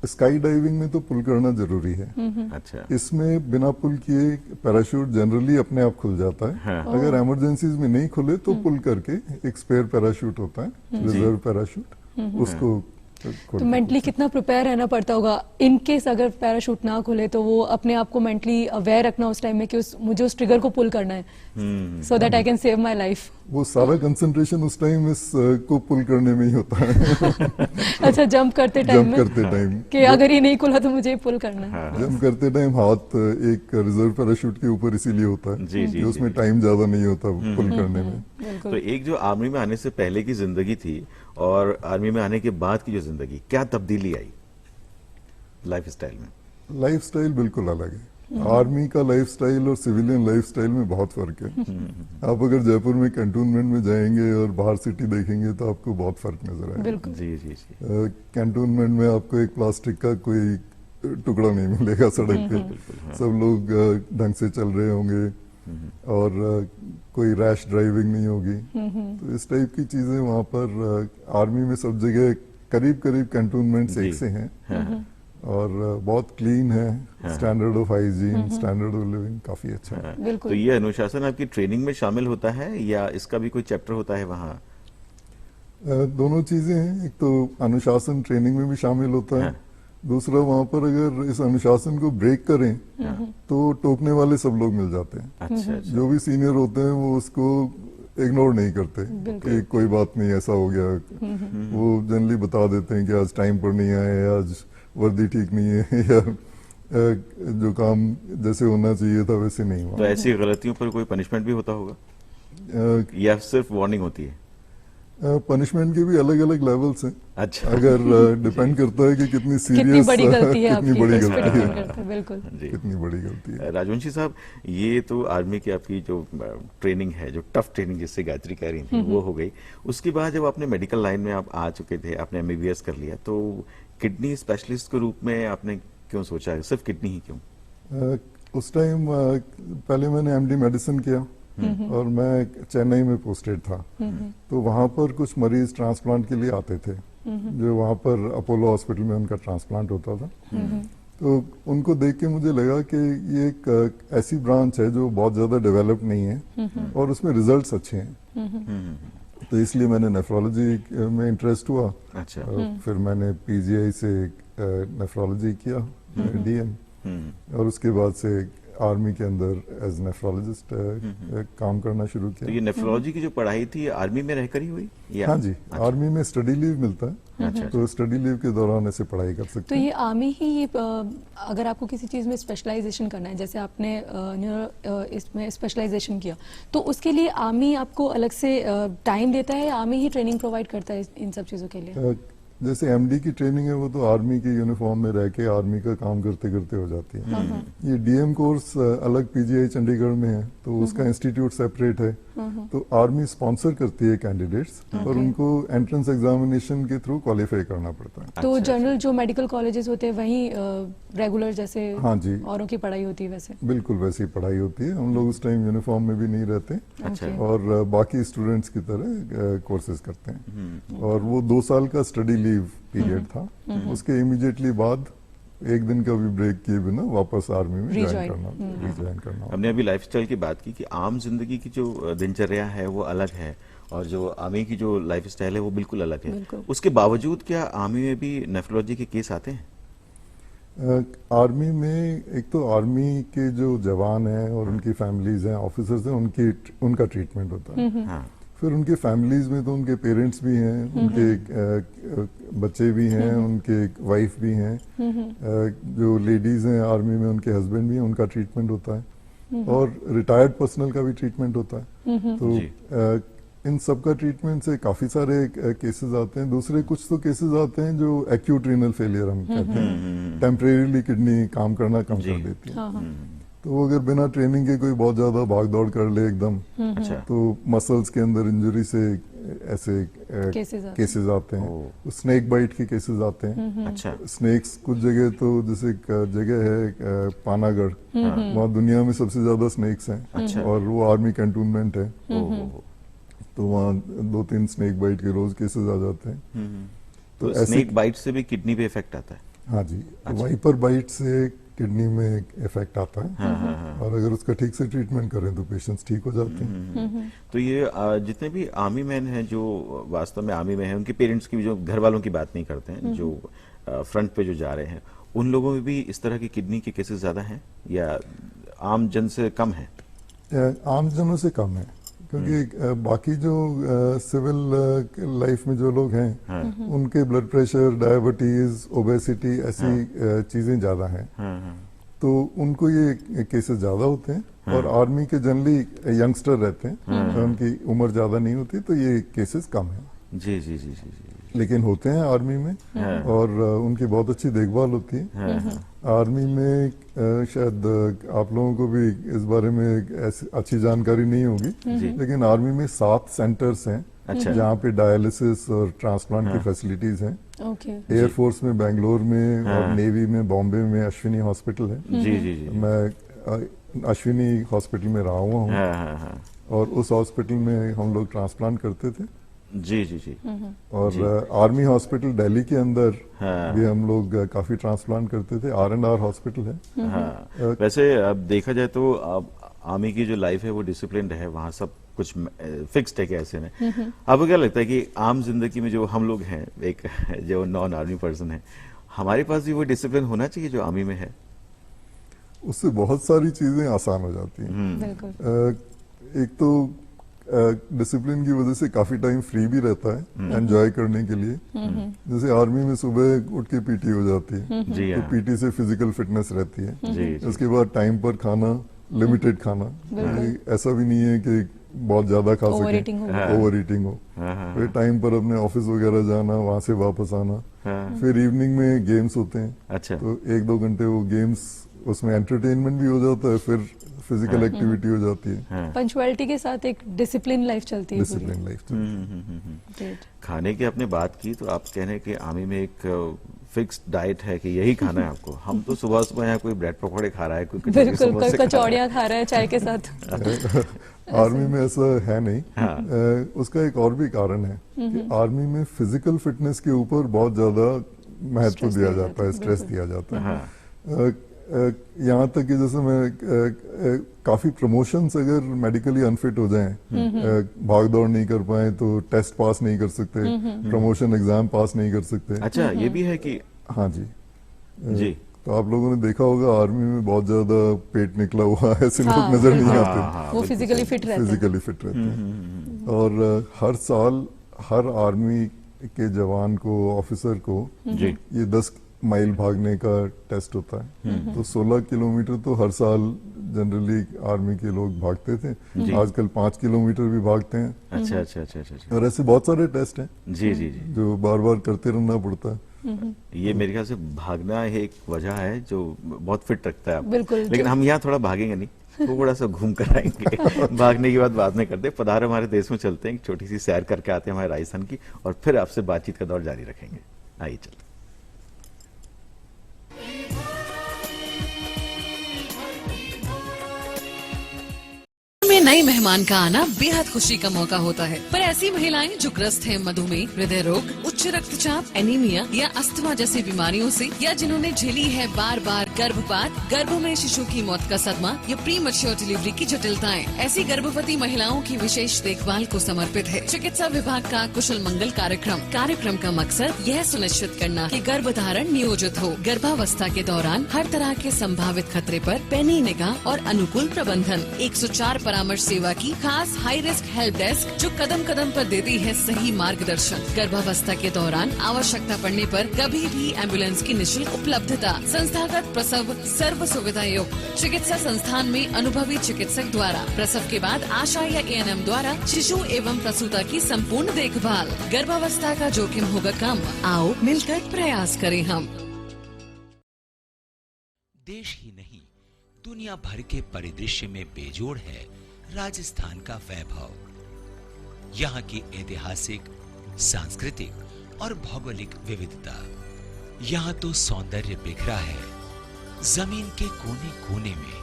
स्काई डाइविंग में तो पुल करना जरूरी है। अच्छा। इसमें बिना पुल किए पैराशूट जनरली अपने आप खुल जाता है। हाँ। अगर इमरजेंसीज में नहीं खुले तो पुल करके एक स्पेयर पैराशूट होता है, रिजर्व पैराशूट, उसको तो मेंटली कितना प्रिपेयर रहना पड़ता होगा इन केस अगर पैराशूट ना खुले, तो वो अपने आप को मेंटली अवेयर रखना उस टाइम में कि मुझे उस ट्रिगर को पुल करना है so that I can save my life. वो सारा कंसंट्रेशन उस टाइम इस को पुल करने में ही होता है। अच्छा, जंप करते टाइम में? जंप करते टाइम कि अगर ये नहीं खुला तो मुझे ही पुल करना है। जंप करते टाइम हाथ एक रिजर्व पैराशूट के ऊपर इसीलिए होता है जी, जी, कि उसमें जी। टाइम ज्यादा नहीं होता पुल करने में। बिल्कुल। तो एक जो आर्मी में आने से पहले की जिंदगी थी और आर्मी में आने के बाद की जो जिंदगी, क्या तब्दीली आई लाइफ स्टाइल में? लाइफ स्टाइल बिल्कुल अलग है। आर्मी का लाइफ स्टाइल और सिविलियन लाइफ स्टाइल में बहुत फर्क है। आप अगर जयपुर में कैंटोनमेंट में जाएंगे और बाहर सिटी देखेंगे तो आपको बहुत फर्क नजर आएगा। बिल्कुल। जी जी जी। कैंटोनमेंट में आपको एक प्लास्टिक का कोई टुकड़ा नहीं मिलेगा सड़क पे, सब लोग ढंग से चल रहे होंगे और कोई रैश ड्राइविंग नहीं होगी। तो इस टाइप की चीजें वहाँ पर आर्मी में सब जगह करीब करीब कैंटोनमेंट एक से हैं, और बहुत क्लीन है, standard of hygiene, standard of living काफी अच्छा है। बिल्कुल। तो ये अनुशासन आपकी ट्रेनिंग में शामिल होता है या इसका भी कोई चैप्टर होता है वहाँ? दोनों चीजें हैं, एक तो अनुशासन ट्रेनिंग में भी शामिल होता है, दूसरा वहाँ पर अगर इस अनुशासन को ब्रेक करें तो टोकने वाले सब लोग मिल जाते हैं। अच्छा अच्छा। जो भी सीनियर होते हैं वो उसको इग्नोर नहीं करते कि कोई बात नहीं ऐसा हो गया। वो जनरली बता देते हैं कि आज टाइम पर नहीं आए, आज वर्दी ठीक नहीं है, या जो काम जैसे होना चाहिए था वैसे नहीं हुआ। तो ऐसी गलतियों पर कोई पनिशमेंट भी होता होगा या सिर्फ वार्निंग होती है? पनिशमेंट के भी अलग अलग लेवल्स हैं। अच्छा। अगर डिपेंड करता है कि कितनी कितनी सीरियस, बड़ी गलती है कितनी आपकी, बड़ी उस पे गलती डिपेंड है, करता है। बिल्कुल। जी। कितनी बड़ी गलती है। राजवंशी साहब, ये तो आर्मी की आपकी जो ट्रेनिंग है, जो टफ ट्रेनिंग जिससे गायत्री कह रही थी, वो हो गई। उसके बाद जब आपने मेडिकल लाइन में आप आ चुके थे, आपने एमबीबीएस कर लिया, तो किडनी स्पेशलिस्ट के रूप में आपने क्यों सोचा, सिर्फ किडनी ही क्यों? उस टाइम पहले मैंने एमडी मेडिसिन किया और मैं चेन्नई में पोस्टेड था। तो वहाँ पर कुछ मरीज ट्रांसप्लांट के लिए आते थे, जो वहाँ पर अपोलो हॉस्पिटल में उनका ट्रांसप्लांट होता था। तो उनको देख के मुझे लगा कि ये एक ऐसी ब्रांच है जो बहुत ज़्यादा डेवलप नहीं है और उसमें रिजल्ट्स अच्छे हैं। तो इसलिए मैंने नेफ्रोलॉजी में इंटरेस्ट हुआ। अच्छा। फिर मैंने पीजीआई से नेफ्रोलॉजी किया, डीएम, और उसके बाद से आर्मी के अंदर एज नेफ्रोलॉजिस्ट काम करना शुरू तो किया। ये नेफ्रोलॉजी की जो पढ़ाई थी आर्मी में रहकर ही हुई या? हाँ जी, आर्मी में स्टडी लीव मिलता है। अच्छा। तो स्टडी लीव के दौरान ऐसे पढ़ाई कर सकते तो हैं। ये आर्मी ही ये अगर आपको किसी चीज़ में स्पेशलाइजेशन करना है, जैसे आपने इसमें स्पेशलाइजेशन किया, तो उसके लिए आर्मी आपको अलग से टाइम देता है या आर्मी ही ट्रेनिंग प्रोवाइड करता है इन सब चीज़ों के लिए? जैसे एमडी की ट्रेनिंग है वो तो आर्मी के यूनिफॉर्म में रह के आर्मी का काम करते करते हो जाती है। ये डीएम कोर्स अलग पीजीआई चंडीगढ़ में है, तो उसका इंस्टीट्यूट सेपरेट है। तो आर्मी स्पॉन्सर करती है कैंडिडेट्स और उनको एंट्रेंस एग्जामिनेशन के थ्रू क्वालिफाई करना पड़ता है। तो जनरल जो मेडिकल कॉलेजेस होते हैं वहीं रेगुलर जैसे हाँ जी, औरों की पढ़ाई होती है वैसे? बिल्कुल वैसी पढ़ाई होती है। हम लोग उस टाइम यूनिफॉर्म में भी नहीं रहते अच्छा। और बाकी स्टूडेंट्स की तरह कोर्सेज करते हैं। और वो 2 साल का स्टडी लीव पीरियड था। उसके इमीडिएटली बाद एक दिन का भी ब्रेक किए बिना वापस आर्मी में रिज्वाइन करना। हमने अभी लाइफस्टाइल की बात की कि आम जिंदगी की जो दिनचर्या है वो अलग है और जो आर्मी की जो लाइफस्टाइल है वो बिल्कुल अलग है। उसके बावजूद क्या आर्मी में भी नेफ्रोलॉजी के केस आते हैं? आर्मी में एक तो आर्मी के जो जवान हैं और उनकी फैमिलीज हैं, ऑफिसर्स हैं, उनका ट्रीटमेंट होता है। हाँ। फिर उनके फैमिलीज में तो उनके पेरेंट्स भी हैं, उनके बच्चे भी हैं, उनके वाइफ भी हैं, जो लेडीज हैं आर्मी में उनके हस्बैंड भी हैं, उनका ट्रीटमेंट होता है। और रिटायर्ड पर्सनल का भी ट्रीटमेंट होता है। तो इन सब का ट्रीटमेंट से काफी सारे केसेस आते हैं। दूसरे कुछ तो केसेस आते हैं जो एक्यूट रीनल फेलियर हम कहते हैं, टेम्परेरीली किडनी काम करना कम कर देती है। तो वो अगर बिना ट्रेनिंग के कोई बहुत ज्यादा भाग दौड़ कर ले एकदम, अच्छा। तो मसल्स के अंदर इंजरी से ऐसे केसेस आते हैं। स्नेक बाइट के केसेस आते हैं। अच्छा। स्नेक्स कुछ जगह तो जैसे एक जगह है पानागढ़, वहाँ दुनिया में सबसे ज्यादा स्नेक्स हैं और वो आर्मी कैंटोनमेंट है। तो वहाँ 2-3 स्नेक बाइट के रोज केसेस आ जाते हैं। तो स्नेक बाइट से भी किडनी पे इफेक्ट आता है? हाँ जी, वाइपर बाइट से किडनी में इफेक्ट आता है। और अगर उसका ठीक से ट्रीटमेंट करें तो पेशेंट्स ठीक हो जाते हैं। तो ये जितने भी आर्मी मैन हैं जो वास्तव में आर्मी में हैं, उनके पेरेंट्स की भी, जो घर वालों की बात नहीं करते हैं, जो फ्रंट पे जो जा रहे हैं, उन लोगों में भी इस तरह की किडनी के केसेस ज्यादा हैं या आम जन से कम है? आम जनों से कम है, क्योंकि बाकी जो सिविल लाइफ में जो लोग हैं उनके ब्लड प्रेशर, डायबिटीज, ओबेसिटी ऐसी चीजें ज्यादा हैं। तो उनको ये केसेस ज्यादा होते हैं। और आर्मी के जनरली यंगस्टर रहते हैं, उनकी उम्र ज्यादा नहीं होती, तो ये केसेस कम है। जी जी जी जी जी। लेकिन होते हैं आर्मी में और उनकी बहुत अच्छी देखभाल होती है। आर्मी में शायद आप लोगों को भी इस बारे में ऐसी अच्छी जानकारी नहीं होगी, लेकिन आर्मी में 7 सेंटर्स हैं जहाँ पे डायलिसिस और ट्रांसप्लांट की फैसिलिटीज हैं। एयरफोर्स में बेंगलोर में और नेवी में बॉम्बे में अश्विनी हॉस्पिटल है। जी जी जी। मैं अश्विनी हॉस्पिटल में रहा हुआ हूँ और उस हॉस्पिटल में हम लोग ट्रांसप्लांट करते थे। जी जी जी। और आर्मी हॉस्पिटल दिल्ली के अंदर भी हम लोग काफी ट्रांसप्लांट करते थे। R&R हॉस्पिटल है। हाँ। वैसे अब देखा जाए तो अब आर्मी की जो लाइफ है वो डिसिप्लिन्ड है, वहाँ सब कुछ फिक्स्ड है कि ऐसे में। आपको क्या लगता है कि आम जिंदगी में जो हम लोग हैं, एक जो नॉन आर्मी पर्सन है, हमारे पास भी वो डिसिप्लिन होना चाहिए जो आर्मी में है? उससे बहुत सारी चीजें आसान हो जाती हैं। एक तो डिसिप्लिन की वजह से काफी टाइम फ्री भी रहता है एंजॉय करने के लिए। जैसे आर्मी में सुबह उठ के पीटी हो जाती है, तो पीटी से फिजिकल फिटनेस रहती है। उसके बाद टाइम पर खाना, लिमिटेड खाना, ऐसा भी नहीं है कि बहुत ज्यादा खा सके, ओवर ईटिंग हो। फिर टाइम पर अपने ऑफिस वगैरह जाना, वहां से वापस आना। फिर इवनिंग में गेम्स होते हैं। अच्छा। तो 1-2 घंटे वो गेम्स, उसमें एंटरटेनमेंट भी हो जाता है, फिर फिजिकल एक्टिविटी हो जाती है। पंचुअलिटी के साथ एक डिसिप्लिन लाइफ चलती है। Discipline life. खाने की आपने बात की, तो आप कह रहे हैं कि आर्मी में एक फिक्स्ड डाइट है कि यही खाना है आपको। हम तो सुबह सुबह यहाँ कोई ब्रेड पकौड़े खा रहा है, कोई कचौड़ी बिल्कुल, कोई समोसे खा रहा है। कचौड़ियाँ खा रहा है चाय के साथ। आर्मी में ऐसा है नहीं। हाँ। उसका एक और भी कारण है कि आर्मी में फिजिकल फिटनेस के ऊपर बहुत ज्यादा महत्व Stress दिया दिया जाता है, जाता है, स्ट्रेस बिल्कुल। दिया जाता है। हाँ। यहाँ तक कि जैसे मैं काफी प्रमोशंस अगर मेडिकली अनफिट हो जाएं, भाग दौड़ नहीं कर पाए तो टेस्ट पास नहीं कर सकते, प्रमोशन एग्जाम पास नहीं कर सकते। अच्छा, ये भी है कि हाँ जी। जी। तो आप लोगों ने देखा होगा आर्मी में बहुत ज्यादा पेट निकला हुआ ऐसे लोग हाँ, नजर नहीं बिल्कुल। आते, हाँ, वो बिल्कुल फिजिकली सही। फिट रहते हैं। फिजिकली फिट रहते हैं। और हर साल हर आर्मी के जवान को, ऑफिसर को जी। ये 10 माइल भागने का टेस्ट होता है। तो 16 किलोमीटर तो हर साल जनरली आर्मी के लोग भागते थे। आजकल 5 किलोमीटर भी भागते हैं। अच्छा अच्छा अच्छा अच्छा अच्छा। और ऐसे बहुत सारे टेस्ट हैं जी जी जी। जो बार बार करते रहना पड़ता है। ये मेरे ख्याल से भागना एक वजह है जो बहुत फिट रखता है आपको। बिल्कुल। लेकिन हम यहाँ थोड़ा भागेंगे नहीं, थोड़ा सा घूम कर आएंगे। भागने की बात बाद में करते हैं। पधारो, हमारे देश में चलते हैं, एक छोटी सी सैर करके आते हैं हमारे राजस्थान की, और फिर आपसे बातचीत का दौर जारी रखेंगे। आइए चलते हैं। में नए मेहमान का आना बेहद खुशी का मौका होता है, पर ऐसी महिलाएं जो ग्रस्त हैं मधुमेह, हृदय रोग, उच्च रक्तचाप, एनीमिया या अस्थमा जैसी बीमारियों से, या जिन्होंने झेली है बार बार गर्भपात, गर्भ में शिशु की मौत का सदमा या प्री मैच्योर डिलीवरी की जटिलताएं, ऐसी गर्भवती महिलाओं की विशेष देखभाल को समर्पित है चिकित्सा विभाग का कुशल मंगल कार्यक्रम का मकसद यह सुनिश्चित करना कि गर्भधारण नियोजित हो, गर्भावस्था के दौरान हर तरह के संभावित खतरे पर पैनी निगाह और अनुकूल प्रबंधन। 104 परामर्श सेवा की खास हाई रिस्क हेल्प डेस्क जो कदम कदम पर देती है सही मार्गदर्शन। गर्भावस्था के दौरान आवश्यकता पड़ने पर कभी भी एम्बुलेंस की निःशुल्क उपलब्धता। संस्थागत प्रसव सर्व सुविधा युक्त चिकित्सा संस्थान में अनुभवी चिकित्सक द्वारा प्रसव के बाद आशा या एएनएम द्वारा शिशु एवं प्रसूता की संपूर्ण देखभाल। गर्भावस्था का जोखिम होगा कम। आओ मिलकर प्रयास करें हम। देश ही नहीं, दुनिया भर के परिदृश्य में बेजोड़ है राजस्थान का वैभव। यहाँ की ऐतिहासिक, सांस्कृतिक और भौगोलिक विविधता। यहाँ तो सौंदर्य बिखरा है जमीन के कोने कोने में।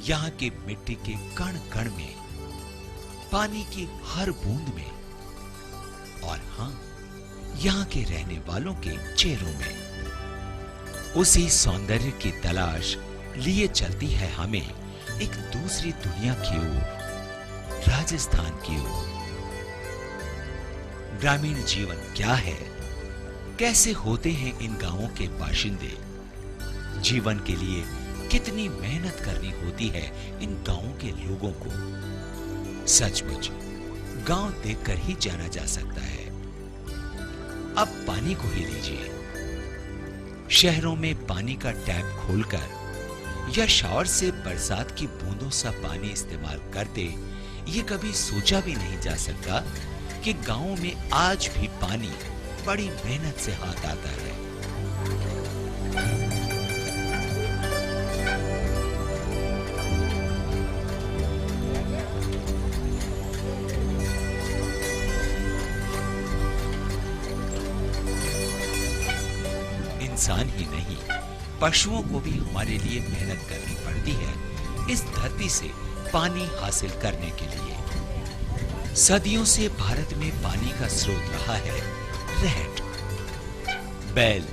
यहाँ के मिट्टी के कण कण में, पानी की हर बूंद में, और हाँ, यहाँ के रहने वालों के चेहरों में। उसी सौंदर्य की तलाश लिए चलती है हमें एक दूसरी दुनिया की ओर, राजस्थान की ओर। ग्रामीण जीवन क्या है, कैसे होते हैं इन गांवों के बाशिंदे, जीवन के लिए कितनी मेहनत करनी होती है इन गांवों के लोगों को। सचमुच गांव देखकर ही जाना जा सकता है। अब पानी को ही लीजिए। शहरों में पानी का टैप खोलकर या शावर से बरसात की बूंदों सा पानी इस्तेमाल करते, ये कभी सोचा भी नहीं जा सकता कि गांवों में आज भी पानी बड़ी मेहनत से हाथ आता है। इंसान ही नहीं, पशुओं को भी हमारे लिए मेहनत करनी पड़ती है इस धरती से पानी हासिल करने के लिए। सदियों से भारत में पानी का स्रोत रहा है रहट। बैल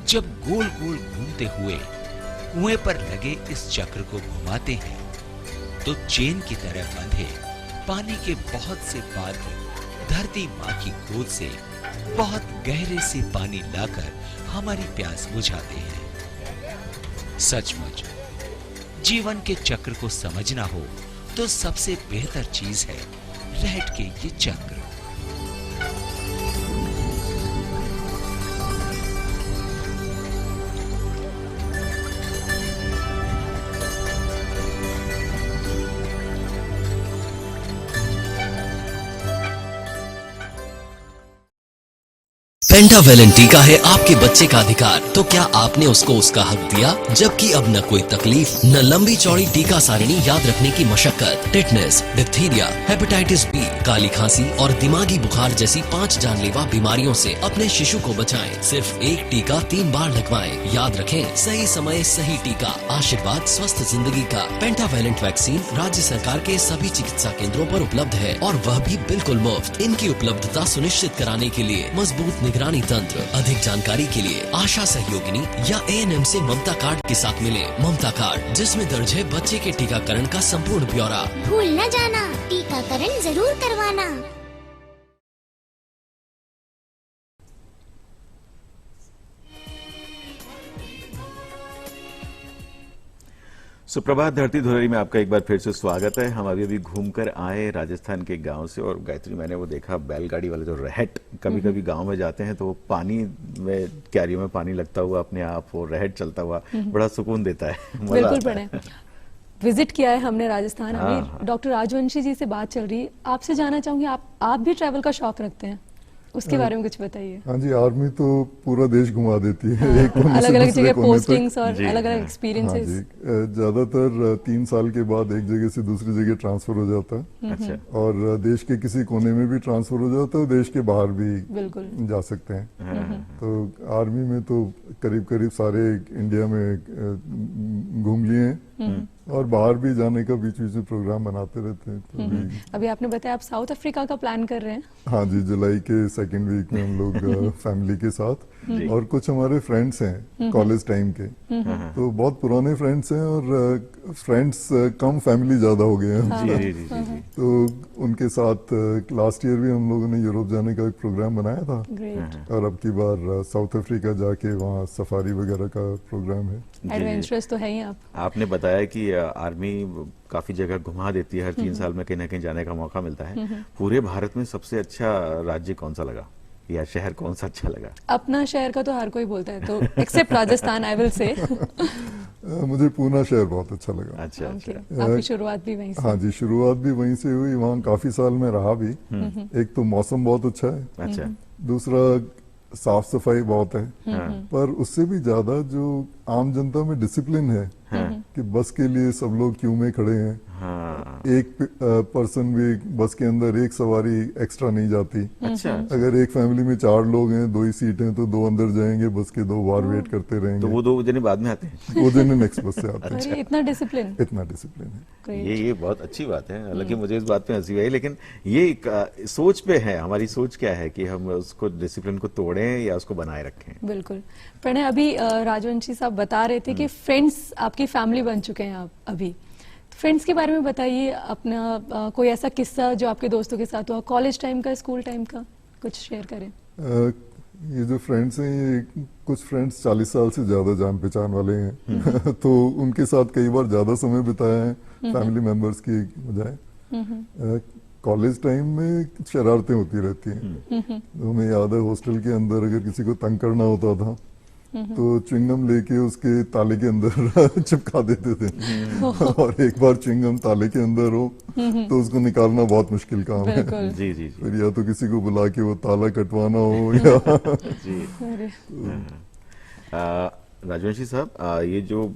जब गोल गोल घूमते हुए कुएं पर लगे इस चक्र को घुमाते हैं, तो चेन की तरह बंधे पानी के बहुत से पात्र धरती माँ की गोद से बहुत गहरे से पानी लाकर हमारी प्यास बुझाते हैं। सचमुच जीवन के चक्र को समझना हो तो सबसे बेहतर चीज है रहट के ये चक्र। पेंटावेलेंट टीका है आपके बच्चे का अधिकार, तो क्या आपने उसको उसका हक दिया? जबकि अब न कोई तकलीफ, न लंबी चौड़ी टीका सारणी याद रखने की मशक्कत। टिटनेस, डिप्थीरिया, हेपेटाइटिस बी, काली खांसी और दिमागी बुखार जैसी 5 जानलेवा बीमारियों से अपने शिशु को बचाएं। सिर्फ एक टीका 3 बार लगवाएं। याद रखें, सही समय सही टीका, आशीर्वाद स्वस्थ जिंदगी का। पेंटावेलेंट वैक्सीन राज्य सरकार के सभी चिकित्सा केंद्रों पर उपलब्ध है और वह भी बिल्कुल मुफ्त। इनकी उपलब्धता सुनिश्चित कराने के लिए मजबूत निगरानी तंत्र। अधिक जानकारी के लिए आशा सहयोगिनी या ANM से ममता कार्ड के साथ मिले। ममता कार्ड, जिसमें दर्ज है बच्चे के टीकाकरण का संपूर्ण ब्यौरा। भूल न जाना, टीकाकरण जरूर करवाना। सुप्रभात धरती धुररी में आपका एक बार फिर से स्वागत है। हम अभी घूमकर आए राजस्थान के गांव से, और गायत्री, मैंने वो देखा बैलगाड़ी वाले जो रहट कभी कभी गांव में जाते हैं तो वो पानी में, क्यारियों में पानी लगता हुआ अपने आप वो रहट चलता हुआ बड़ा सुकून देता है। मजा बिल्कुल आता है। प्रणय, विजिट किया है हमने राजस्थान। हाँ, अभी डॉक्टर राजवंशी जी से बात चल रही है, आपसे जानना चाहूंगी, आप भी ट्रैवल का शौक रखते हैं, उसके बारे में कुछ बताइए। हाँ जी, आर्मी तो पूरा देश घुमा देती है। एक कोने से अलग अलग दूसरे जगह कोने तक। पोस्टिंग्स और जी, अलग अलग हाँ। हाँ एक्सपीरियंसेस। जी, ज्यादातर 3 साल के बाद एक जगह से दूसरी जगह ट्रांसफर हो जाता है, अच्छा। और देश के किसी कोने में भी ट्रांसफर हो जाता है, देश के बाहर भी बिल्कुल। जा सकते हैं। तो आर्मी में तो करीब करीब सारे इंडिया में घूम लिए हैं, और बाहर भी जाने का बीच बीच में प्रोग्राम बनाते रहते हैं। तो अभी आपने बताया आप साउथ अफ्रीका का प्लान कर रहे हैं। हाँ जी, जुलाई के 2nd वीक में हम लोग फैमिली के साथ, और कुछ हमारे फ्रेंड्स हैं कॉलेज टाइम के, तो बहुत पुराने फ्रेंड्स हैं, और फ्रेंड्स कम, फैमिली ज्यादा हो गए हैं। जी जी जी जी जी। तो उनके साथ लास्ट ईयर भी हम लोगों ने यूरोप जाने का एक प्रोग्राम बनाया था, ग्रेट, और अब की बार साउथ अफ्रीका जाके वहाँ सफारी वगैरह का प्रोग्राम है। एडवेंचरस तो है ही आप। आपने बताया कि आर्मी काफी जगह घुमा देती है, हर 3 साल में कहीं ना कहीं जाने का मौका मिलता है। पूरे भारत में सबसे अच्छा राज्य कौन सा लगा, या शहर कौन सा अच्छा लगा? अपना शहर का तो हर कोई बोलता है, तो accept Rajasthan I will say. मुझे पूना शहर बहुत अच्छा लगा। अच्छा ओके, अच्छा। आपकी शुरुआत भी वहीं से। हाँ जी, शुरुआत भी वहीं से हुई, वहाँ काफी साल में रहा भी। एक तो मौसम बहुत अच्छा है, अच्छा। दूसरा साफ सफाई बहुत है, हाँ। पर उससे भी ज्यादा जो आम जनता में डिसिप्लिन है, कि बस के लिए सब लोग क्यू में खड़े हैं, हाँ। एक पर्सन भी बस के अंदर, एक सवारी एक्स्ट्रा नहीं जाती। अच्छा। अगर एक फैमिली में 4 लोग हैं, 2 ही सीट हैं, तो 2 अंदर जाएंगे, बस के 2 बार वेट करते रहेंगे। तो वो 2 जने बाद में आते हैं। वो दिन नेक्स्ट बस से आते हैं। अरे इतना डिसिप्लिन, इतना डिसिप्लिन है। ग्रेट। ये बहुत अच्छी बात है। हालांकि मुझे इस बात पे हंसी आई, लेकिन ये सोच पे है, हमारी सोच क्या है कि हम उसको, डिसिप्लिन को तोड़ें या उसको बनाए रखें। बिल्कुल प्रणय, अभी राजवंशी साहब बता रहे थे कि फ्रेंड्स आपकी फैमिली बन चुके हैं आप अभी। फ्रेंड्स के बारे में बताइए अपना, कोई ऐसा किस्सा जो आपके दोस्तों के साथ हुआ, कॉलेज टाइम का, स्कूल टाइम का, कुछ शेयर करें। ये जो फ्रेंड्स हैं, ये कुछ फ्रेंड्स 40 साल से ज्यादा जान पहचान वाले हैं। तो उनके साथ कई बार ज्यादा समय बिताया है फैमिली मेंबर्स की बजाय। कॉलेज टाइम में शरारतें होती रहती हैं। तो हमें याद है, हॉस्टल के अंदर अगर किसी को तंग करना होता था, तो च्युइंगम लेके उसके ताले के अंदर चिपका देते थे। और एक बार च्युइंगम ताले के अंदर हो तो उसको निकालना बहुत मुश्किल काम है। बिल्कुल। जी जी जी फिर या तो किसी को बुला के वो ताला कटवाना हो, या जी। अरे राजवंशी साहब, ये जो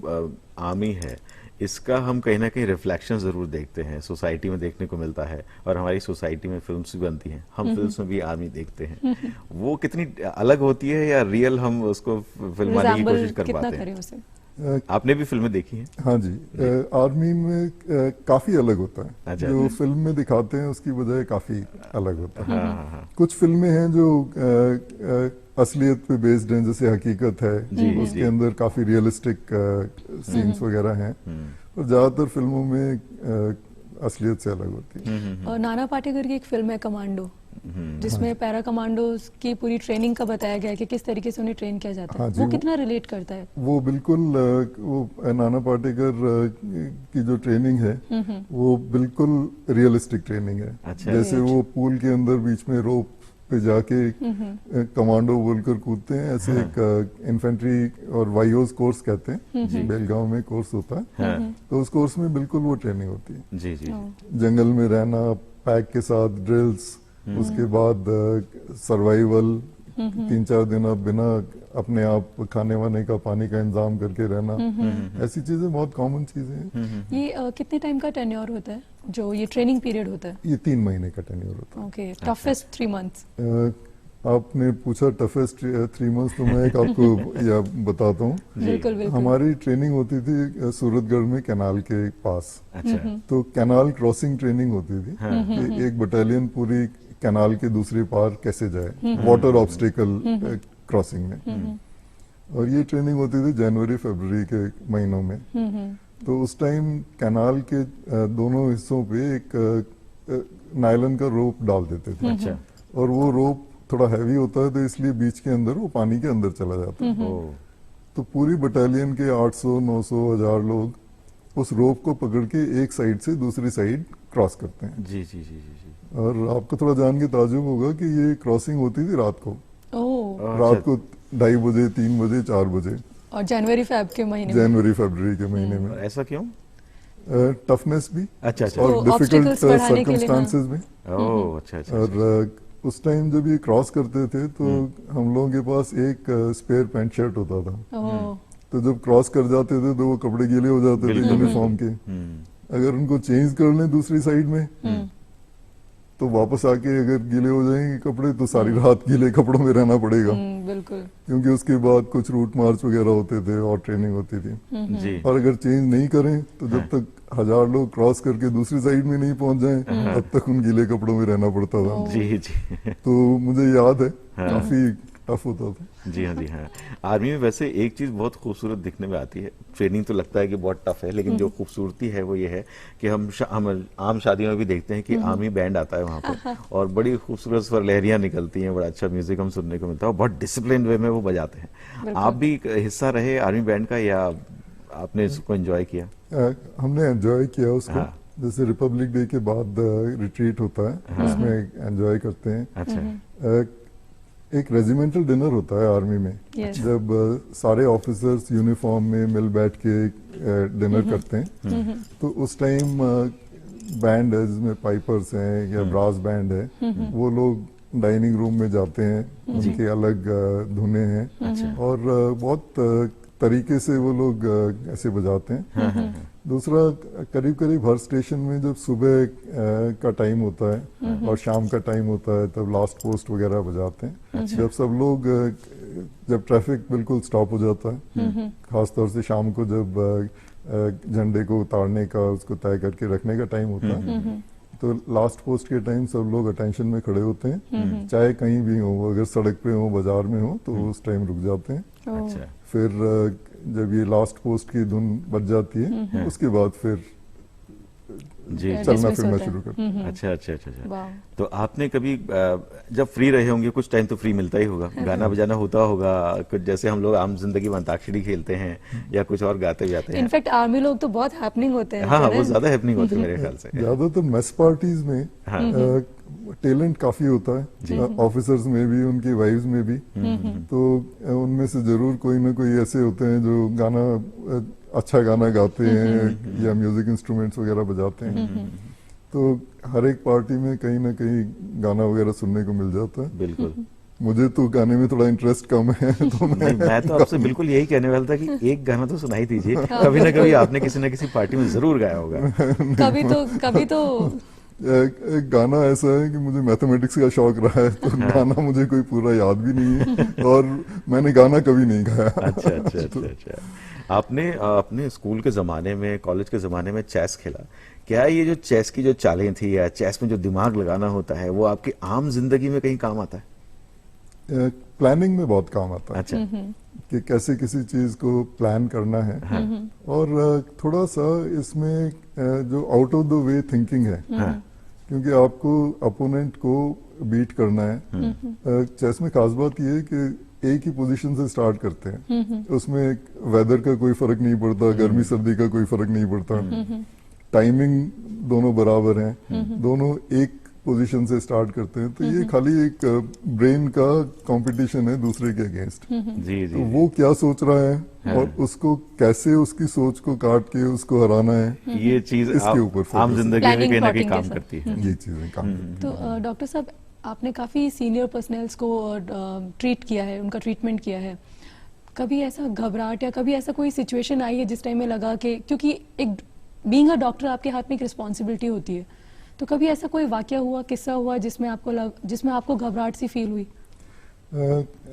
आर्मी है, इसका हम कहीं ना कहीं रिफ्लेक्शन जरूर देखते हैं, सोसाइटी में देखने को मिलता है, और हमारी सोसाइटी में फिल्म्स भी बनती हैं, हम फिल्म्स में भी आर्मी देखते हैं। वो कितनी अलग होती है, या रियल हम उसको फिल्माने की रिजेंबल कोशिश कर कितना पाते करें हैं? उसे। आपने भी फिल्में देखी हैं? हाँ जी, आर्मी में काफी अलग होता है। अच्छा। जो फिल्म में दिखाते हैं उसकी बजाय काफी अलग होता है। हाँ हाँ। कुछ फिल्में हैं जो असलियत पे बेस्ड हैं, जैसे हकीकत है, उसके अंदर काफी रियलिस्टिक सीन्स वगैरह हैं, और ज्यादातर फिल्मों में असलियत से अलग होती है। और नाना पाटेकर की एक फिल्म है कमांडो, जिसमें पैरा कमांडोज की पूरी ट्रेनिंग का बताया गया है कि किस तरीके से उन्हें ट्रेन किया जाता है। हाँ जी, वो वो- कितना रिलेट करता है? वो बिल्कुल वो नाना पाटेकर की जो ट्रेनिंग है, वो बिल्कुल रियलिस्टिक ट्रेनिंग है। अच्छा। जैसे वो पूल के अंदर बीच में रोप पे जाके कमांडो बोलकर कूदते हैं, ऐसे एक इन्फेंट्री और वाईओस कोर्स कहते हैं, बेलगांव में कोर्स होता है। हाँ। तो उस कोर्स में बिल्कुल वो ट्रेनिंग होती है। जी जी। जंगल में रहना, पैक के साथ ड्रिल्स, उसके बाद सर्वाइवल 3-4 दिन आप बिना अपने आप खाने वाने का, पानी का इंतजाम करके रहना, ऐसी चीजें बहुत कॉमन चीजें हैं। ये कितने टाइम का टेन्योर होता है जो ये ट्रेनिंग पीरियड होता है? ये 3 महीने का टेन्योर होता है। Okay, toughest 3 months. आपने पूछा टफेस्ट 3 मंथ्स, तो मैं एक आपको या बताता हूँ। बिल्कुल बिल्कुल। हमारी ट्रेनिंग होती थी सूरतगढ़ में कैनाल के पास। अच्छा। तो कैनाल क्रॉसिंग ट्रेनिंग होती थी कि एक बटालियन पूरी कैनाल के दूसरे पार कैसे जाए, वाटर ऑब्स्टिकल क्रॉसिंग में। और ये ट्रेनिंग होती थी जनवरी फरवरी के महीनों में। तो उस टाइम कैनाल के दोनों हिस्सों पे एक नायलन का रोप डाल देते थे। अच्छा। और वो रोप थोड़ा हैवी होता है, तो इसलिए बीच के अंदर वो पानी के अंदर चला जाता है। ओह, तो पूरी बटालियन के 800, 900, 1000 लोग उस रोप को पकड़ के एक साइड से दूसरी साइड क्रॉस करते हैं। जी जी जी जी जी। और आपको थोड़ा जान के ताज्जुब होगा कि ये क्रॉसिंग होती थी रात को। ओह, रात को 2:30 बजे, 3 बजे, 4 बजे, और जनवरी फेब के महीने में। जनवरी फरवरी के महीने में। ऐसा क्यों? टफनेस भी अच्छा अच्छा। और तो डिफिकल्ट obstacles बढ़ाने के लिए, सर्कमस्टांसेस में। ओह, अच्छा अच्छा। और उस टाइम जब ये क्रॉस करते थे तो हम लोगों के पास एक स्पेयर पैंट शर्ट होता था। ओह, तो जब क्रॉस कर जाते थे तो वो कपड़े गीले हो जाते थे बिल्कुल, यूनिफॉर्म के। अगर उनको चेंज कर लें दूसरी साइड में, तो वापस आके अगर गीले हो जाएंगे कपड़े तो सारी रात गीले कपड़ों में रहना पड़ेगा, बिल्कुल। क्योंकि उसके बाद कुछ रूट मार्च वगैरह होते थे और ट्रेनिंग होती थी। जी। और अगर चेंज नहीं करें तो जब तक 1000 लोग क्रॉस करके दूसरी साइड में नहीं पहुंच जाएं, तब तक उन गीले कपड़ों में रहना पड़ता था। जी जी। तो मुझे याद है काफी टफ होता था। जी हाँ जी हाँ। आर्मी में वैसे एक चीज बहुत खूबसूरत दिखने में आती है। ट्रेनिंग तो लगता है कि बहुत टफ है, लेकिन जो खूबसूरती है वो ये है कि हम आम शादियों में भी देखते हैं कि आर्मी बैंड आता है वहाँ पर और बड़ी खूबसूरत स्वर लहरियां निकलती हैं, बड़ा अच्छा म्यूजिक हम सुनने को मिलता है और बहुत डिसिप्लिन वे में वो बजाते हैं। आप भी हिस्सा रहे आर्मी बैंड का या आपने इसको एंजॉय किया? हमने एंजॉय किया उसको। हाँ। जैसे रिपब्लिक डे के बाद रिट्रीट होता है, उसमें एंजॉय करते हैं। अच्छा। एक रेजिमेंटल डिनर होता है आर्मी में। Yes. जब सारे ऑफिसर्स यूनिफॉर्म में मिल बैठ के डिनर करते हैं, तो उस टाइम बैंड है जिसमें पाइपर्स हैं या ब्रास बैंड है, वो लोग डाइनिंग रूम में जाते हैं, उनके अलग धुनें हैं और बहुत तरीके से वो लोग ऐसे बजाते हैं। दूसरा, करीब करीब हर स्टेशन में जब सुबह का टाइम होता है और शाम का टाइम होता है तब लास्ट पोस्ट वगैरह बजाते हैं। जब सब लोग जब ट्रैफिक बिल्कुल स्टॉप हो जाता है, खासतौर से शाम को जब झंडे को उतारने का, उसको तय करके रखने का टाइम होता है, तो लास्ट पोस्ट के टाइम सब लोग अटेंशन में खड़े होते हैं, चाहे कहीं भी हो, अगर सड़क पे हो, बाजार में हो, तो उस टाइम रुक जाते हैं। अच्छा। फिर जब ये लास्ट पोस्ट की धुन बज जाती है, उसके बाद फिर जी। चलना Dismiss फिरना होता है। शुरू करते हैं। अच्छा अच्छा अच्छा अच्छा। वाह। तो आपने कभी जब फ्री रहे होंगे, कुछ टाइम तो फ्री मिलता ही होगा, गाना बजाना होता होगा कुछ, जैसे हम लोग आम जिंदगी में अंताक्षरी खेलते हैं या कुछ और गाते जाते हैं? इनफैक्ट आर्मी लोग तो बहुत हैपनिंग होते हैं। हाँ हाँ, वो करण। ज्यादा हैपनिंग होते हैं मेरे ख्याल से। ज्यादातर मेस पार्टीज में टैलेंट काफी होता है, ऑफिसर्स में भी, उनकी वाइफ्स में भी। तो उनमें से जरूर कोई ना कोई ऐसे होते हैं जो गाना अच्छा गाना गाते हैं या म्यूजिक इंस्ट्रूमेंट्स वगैरह बजाते हैं। तो हर एक पार्टी में कहीं ना कहीं गाना वगैरह सुनने को मिल जाता है। बिल्कुल। मुझे तो गाने में थोड़ा इंटरेस्ट कम है, तो नहीं, मैं तो आपसे बिल्कुल यही कहने वाला था कि एक गाना तो सुनाई दीजिए। कभी ना कभी आपने किसी न किसी पार्टी में जरूर गाया होगा। कभी तो एक गाना ऐसा है कि मुझे मैथमेटिक्स का शौक रहा है, तो गाना मुझे कोई पूरा याद भी नहीं है और मैंने गाना कभी नहीं गाया। अच्छा अच्छा अच्छा अच्छा। आपने अपने स्कूल के जमाने में, कॉलेज के जमाने में चेस खेला। क्या ये जो चेस की जो चालें थी या चेस में जो दिमाग लगाना होता है, वो आपकी आम जिंदगी में कहीं काम आता है? प्लानिंग में बहुत काम आता है। अच्छा। कि कैसे किसी चीज को प्लान करना है। और थोड़ा सा इसमें जो out of the way thinking है, क्योंकि आपको अपोनेंट को बीट करना है। चेस में खास बात यह है कि एक ही पोजीशन से स्टार्ट करते हैं, उसमें वेदर का कोई फर्क नहीं पड़ता, गर्मी सर्दी का कोई फर्क नहीं पड़ता, टाइमिंग दोनों बराबर हैं, दोनों एक पोजीशन से स्टार्ट करते हैं। तो ये खाली एक ब्रेन का कंपटीशन है दूसरे के अगेंस्ट। जी जी। तो वो क्या सोच रहा है और उसको कैसे उसकी सोच को काट के उसको हराना है, ये चीज इसके ऊपर आम focus है। जिंदगी में Planning कहीं ना कहीं plotting काम के साथ। करती है। ये चीजें काम करती तो डॉक्टर साहब, आपने काफ़ी सीनियर पर्सनल्स को ट्रीट किया है, उनका ट्रीटमेंट किया है। कभी ऐसा घबराहट या कभी ऐसा कोई सिचुएशन आई है जिस टाइम में लगा कि, क्योंकि एक बीइंग अ डॉक्टर आपके हाथ में एक रिस्पॉन्सिबिलिटी होती है, तो कभी ऐसा कोई वाकया हुआ, किस्सा हुआ जिसमें आपको घबराहट सी फील हुई?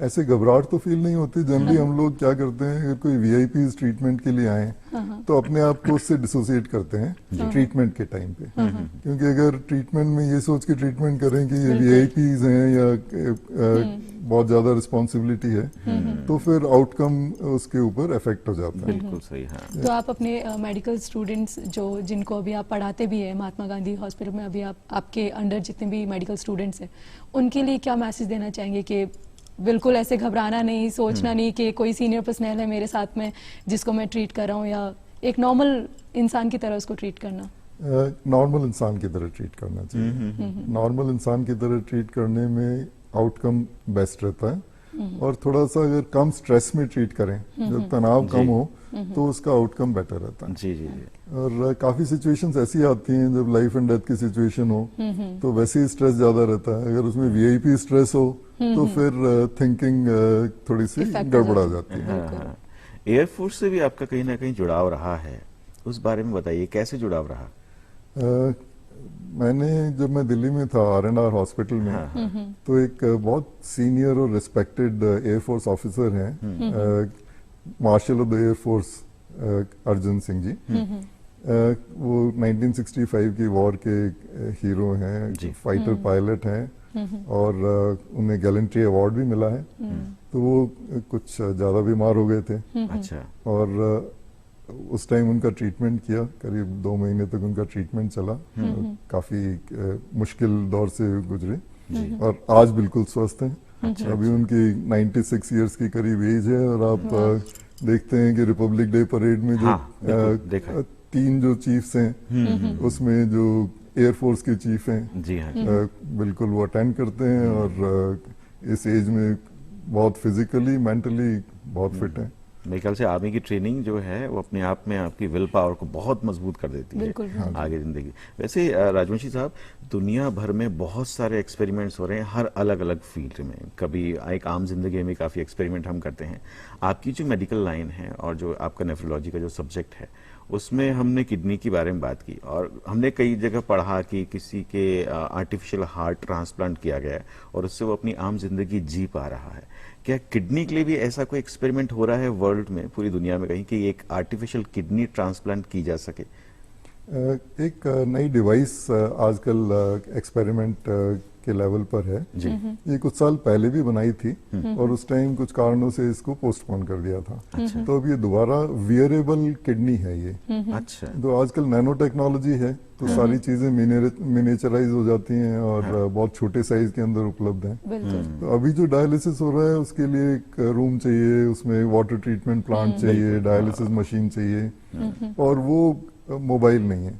ऐसे घबराहट तो फील नहीं होती। जनरली हम लोग क्या करते हैं, अगर कोई वीआईपी ट्रीटमेंट के लिए आए तो अपने आप को उससे डिसोसिएट करते हैं ट्रीटमेंट के टाइम पे, क्योंकि अगर ट्रीटमेंट में ये सोच के ट्रीटमेंट करें कि ये वीआईपीज हैं या बहुत ज्यादा रिस्पॉन्सिबिलिटी है तो फिर आउटकम उसके ऊपर इफेक्ट हो जाता है। बिल्कुल सही। हाँ, तो आप अपने मेडिकल स्टूडेंट्स जिनको अभी आप पढ़ाते भी हैं महात्मा गांधी हॉस्पिटल में, अभी आपके अंडर जितने भी मेडिकल स्टूडेंट्स हैं, उनके लिए क्या मैसेज देना चाहेंगे कि बिल्कुल ऐसे घबराना नहीं, सोचना नहीं कि कोई सीनियर पर्सनल है मेरे साथ में जिसको मैं ट्रीट कर रहा हूँ, या एक नॉर्मल इंसान की तरह उसको ट्रीट करना? नॉर्मल इंसान की तरह ट्रीट करना चाहिए। नॉर्मल इंसान की तरह ट्रीट करने में आउटकम बेस्ट रहता है, और थोड़ा सा अगर कम स्ट्रेस में ट्रीट करें, जब तनाव कम हो तो उसका आउटकम बेटर रहता है। जी जी जी। और काफी सिचुएशंस ऐसी आती हैं जब लाइफ एंड डेथ की सिचुएशन हो तो वैसे ही स्ट्रेस ज्यादा रहता है। अगर उसमें वीआईपी स्ट्रेस हो तो फिर थिंकिंग थोड़ी सी गड़बड़ा जाती है। हाँ, एयरफोर्स से भी आपका कहीं ना कहीं जुड़ाव रहा है, उस बारे में बताइए, कैसे जुड़ाव रहा? मैंने जब मैं दिल्ली में था आर&आर हॉस्पिटल में, तो एक बहुत सीनियर और रिस्पेक्टेड एयरफोर्स ऑफिसर हैं, marshal of the air force Arjun Singh ji. वो 1965 की वॉर के हीरो हैं, फाइटर पायलट हैं, और उन्हें गैलेंट्री अवार्ड भी मिला है। तो वो कुछ ज्यादा बीमार हो गए थे। अच्छा। और उस टाइम उनका ट्रीटमेंट किया, करीब 2 महीने तक उनका ट्रीटमेंट चला। काफी मुश्किल दौर से गुजरे और आज बिल्कुल स्वस्थ हैं। अभी उनकी 96 इयर्स की करीब एज है, और आप देखते हैं कि रिपब्लिक डे परेड में जो 3 जो चीफ्स हैं उसमें जो एयरफोर्स के चीफ हैं, जी हाँ, बिल्कुल वो अटेंड करते हैं, और इस एज में बहुत फिजिकली मेंटली बहुत फिट हैं। मेरे ख्याल से आर्मी की ट्रेनिंग जो है वो अपने आप में आपकी विल पावर को बहुत मजबूत कर देती है आगे जिंदगी। वैसे राजवंशी साहब, दुनिया भर में बहुत सारे एक्सपेरिमेंट्स हो रहे हैं हर अलग अलग फील्ड में। कभी एक आम जिंदगी में काफ़ी एक्सपेरिमेंट हम करते हैं। आपकी जो मेडिकल लाइन है और जो आपका नेफ्रोलॉजी का जो सब्जेक्ट है, उसमें हमने किडनी के बारे में बात की, और हमने कई जगह पढ़ा कि किसी के आर्टिफिशियल हार्ट ट्रांसप्लांट किया गया है और उससे वो अपनी आम जिंदगी जी पा रहा है। क्या किडनी के लिए भी ऐसा कोई एक्सपेरिमेंट हो रहा है वर्ल्ड में, पूरी दुनिया में कहीं, कि एक आर्टिफिशियल किडनी ट्रांसप्लांट की जा सके? एक नई डिवाइस आजकल एक्सपेरिमेंट के लेवल पर है। ये कुछ साल पहले भी बनाई थी और उस टाइम कुछ कारणों से इसको पोस्टपोन कर दिया था। तो अब ये दोबारा वियरेबल किडनी है ये। अच्छा। तो आजकल नैनो टेक्नोलॉजी है, तो सारी चीजें मिनिएचराइज हो जाती हैं और बहुत छोटे साइज के अंदर उपलब्ध हैं। तो अभी जो डायलिसिस हो रहा है उसके लिए एक रूम चाहिए, उसमें वाटर ट्रीटमेंट प्लांट चाहिए, डायलिसिस मशीन चाहिए, और वो मोबाइल नहीं है,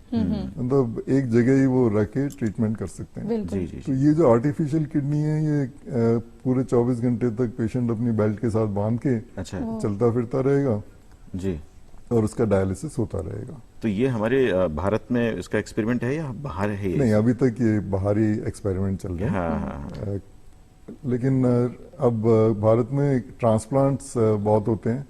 मतलब एक जगह ही वो रख के ट्रीटमेंट कर सकते हैं। जी जी। तो ये जो आर्टिफिशियल किडनी है, ये पूरे 24 घंटे तक पेशेंट अपनी बेल्ट के साथ बांध के चलता फिरता रहेगा जी, और उसका डायलिसिस होता रहेगा। तो ये हमारे भारत में इसका एक्सपेरिमेंट है या बाहर है? नहीं, अभी तक ये बाहरी एक्सपेरिमेंट चल रहे हैं। लेकिन अब भारत में ट्रांसप्लांट्स बहुत होते हैं,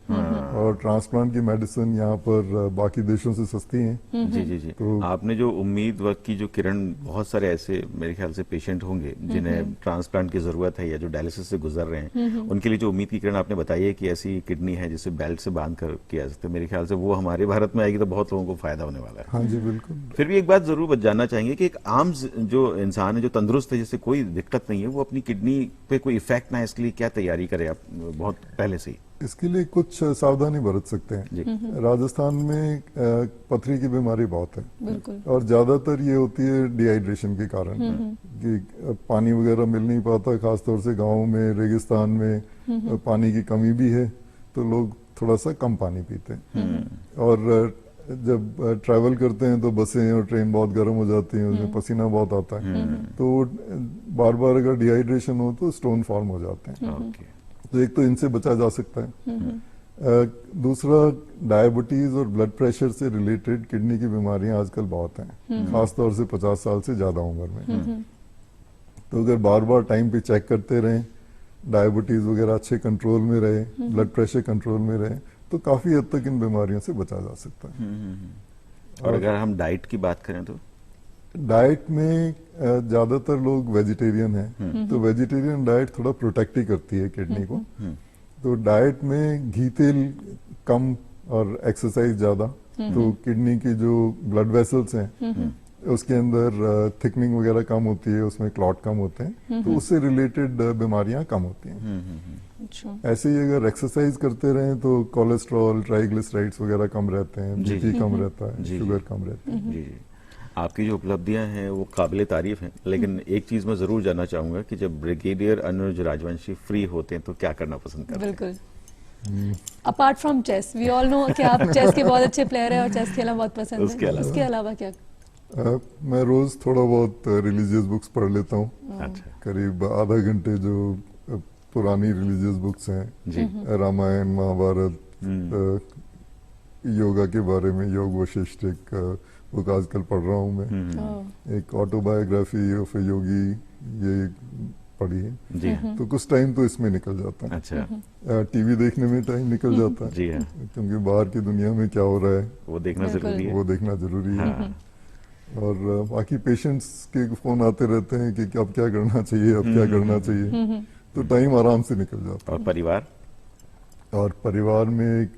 और ट्रांसप्लांट की मेडिसिन यहाँ पर बाकी देशों से सस्ती हैं। जी जी जी। तो आपने जो उम्मीद वक्त की जो किरण, बहुत सारे ऐसे मेरे ख्याल से पेशेंट होंगे जिन्हें ट्रांसप्लांट की जरूरत है या जो डायलिसिस से गुजर रहे हैं, उनके लिए जो उम्मीद की किरण आपने बताई है कि ऐसी किडनी है जिसे बेल्ट से बांध कर किया जा सकता है, मेरे ख्याल से वो हमारे भारत में आएगी तो बहुत लोगों को फायदा होने वाला है। हाँ जी, बिल्कुल। फिर भी एक बात जरूर जानना चाहेंगे कि एक आम जो इंसान है, जो तंदुरुस्त है, जिससे कोई दिक्कत नहीं है, वो अपनी किडनी पे कोई इफेक्ट ना है, इसके लिए क्या तैयारी करे आप बहुत पहले से ही? इसके लिए कुछ सावधानी बरत सकते हैं। राजस्थान में पथरी की बीमारी बहुत है, और ज्यादातर ये होती है डिहाइड्रेशन के कारण, कि पानी वगैरह मिल नहीं पाता, खासतौर से गाँव में, रेगिस्तान में पानी की कमी भी है, तो लोग थोड़ा सा कम पानी पीते हैं। और जब ट्रैवल करते हैं तो बसें और ट्रेन बहुत गर्म हो जाती हैं, उसमें पसीना बहुत आता है, तो बार बार अगर डिहाइड्रेशन हो तो स्टोन फॉर्म हो जाते हैं। तो एक तो इनसे बचा जा सकता है। दूसरा, डायबिटीज और ब्लड प्रेशर से रिलेटेड किडनी की बीमारियां आजकल बहुत हैं, खासतौर से 50 साल से ज्यादा उम्र में। तो अगर बार बार टाइम पे चेक करते रहें, डायबिटीज वगैरह अच्छे कंट्रोल में रहे, ब्लड प्रेशर कंट्रोल में रहे, तो काफी हद तक इन बीमारियों से बचा जा सकता है। और अगर हम डाइट की बात करें तो डाइट में ज्यादातर लोग वेजिटेरियन हैं, तो वेजिटेरियन डाइट थोड़ा प्रोटेक्ट ही करती है किडनी को। तो डाइट में घी तेल कम और एक्सरसाइज ज्यादा, तो किडनी की जो ब्लड वेसल्स हैं उसके अंदर थिकनिंग वगैरह कम होती है, उसमें क्लॉट कम होते हैं, तो उससे रिलेटेड बीमारियां कम होती हैं। अच्छा, ऐसे ही अगर एक्सरसाइज करते रहें तो कोलेस्ट्रॉल, ट्राइग्लिसराइड्स वगैरह कम रहते हैं, जी, बीपी कम रहता है, जी, शुगर कम रहती है। जी जी, आपकी जो उपलब्धियां हैं वो काबिले तारीफ हैं, लेकिन एक चीज मैं जरूर जानना चाहूंगा कि जब ब्रिगेडियर अनुज राजवंशी फ्री होते हैं तो क्या करना पसंद करते हैं? बिल्कुल। Apart from chess, we all know कि आप चेस के बहुत अच्छे प्लेयर हैं और चेस खेलना बहुत पसंद उसके है। अलावा? उसके अलावा क्या? मैं रोज थोड़ा बहुत रिलीजियस बुक्स पढ़ लेता हूँ, अच्छा करीब आधा घंटे, जो पुरानी रिलीजियस बुक्स हैं, जी, रामायण, महाभारत, योगा के बारे में योग वशिष्ठ एक बुक आजकल पढ़ रहा हूँ मैं, ओह, एक ऑटोबायोग्राफी ऑफ ए योगी, ये पढ़ी है। जी तो कुछ टाइम तो इसमें निकल जाता है। अच्छा, टीवी देखने में टाइम निकल जाता है, जी हाँ, क्योंकि बाहर की दुनिया में क्या हो रहा है वो देखना बिल्कुल। जरूरी है। वो देखना जरूरी है। हाँ, और बाकी पेशेंट्स के फोन आते रहते हैं कि अब क्या करना चाहिए, अब क्या करना चाहिए, तो टाइम आराम से निकल जाता और परिवार? है। और परिवार में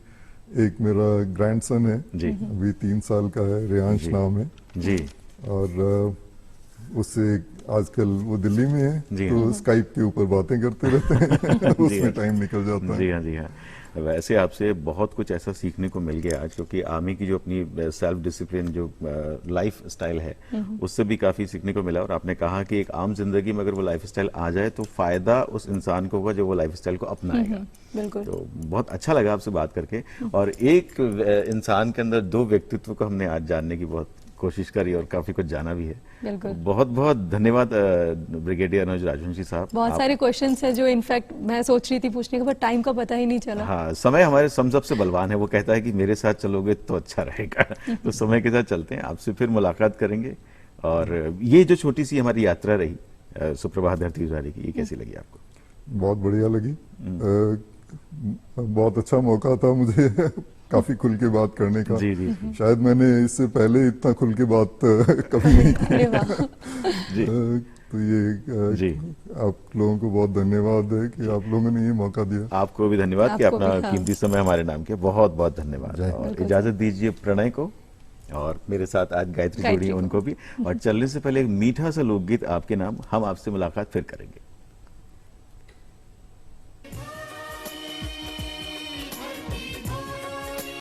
एक मेरा ग्रैंडसन है, जी अभी 3 साल का है, रेयांश जी। नाम है, जी और उससे आजकल वो दिल्ली में है, जी तो हाँ। स्काइप के ऊपर बातें करते रहते हैं, उसमें टाइम निकल जाता जी है। हाँ, जी हाँ। वैसे आपसे बहुत कुछ ऐसा सीखने को मिल गया आज, क्योंकि आर्मी की जो अपनी सेल्फ डिसिप्लिन जो लाइफ स्टाइल है उससे भी काफी सीखने को मिला। और आपने कहा कि एक आम जिंदगी में अगर वो लाइफ स्टाइल आ जाए तो फायदा उस इंसान को होगा जो वो लाइफ स्टाइल को अपनाएगा। बिल्कुल। तो बहुत अच्छा लगा आपसे बात करके, और एक इंसान के अंदर 2 व्यक्तित्व को हमने आज जानने की बहुत कोशिश करी और काफी कुछ जाना भी है। बिल्कुल। बहुत बहुत धन्यवाद ब्रिगेडियर अनुज राजवंशी साहब। बहुत सारे क्वेश्चंस हैं जो इनफैक्ट मैं सोच रही थी पूछने का, पर टाइम का पता ही नहीं चला। हाँ, समय हमारे सबसे बलवान है, वो कहता है कि मेरे साथ चलोगे तो अच्छा रहेगा। तो समय के साथ चलते हैं, आपसे फिर मुलाकात करेंगे। और ये जो छोटी सी हमारी यात्रा रही सुप्रभात धरती गुजारी की, ये कैसी लगी आपको? बहुत बढ़िया लगी। बहुत अच्छा मौका था मुझे काफी खुल के बात करने का। जी जी शायद मैंने इससे पहले इतना खुल के बात कभी नहीं की। अरे वाह। जी तो ये जी, आप लोगों को बहुत धन्यवाद है कि आप लोगों ने ये मौका दिया। आपको भी धन्यवाद कि आपको अपना भी, हाँ। कीमती समय हमारे नाम किया। बहुत बहुत धन्यवाद। जय और बिल्कुल। इजाजत दीजिए प्रणय को, और मेरे साथ आज गायत्री जोड़ी गायत्री है को। उनको भी। और चलने से पहले एक मीठा सा लोकगीत आपके नाम, हम आपसे मुलाकात फिर करेंगे।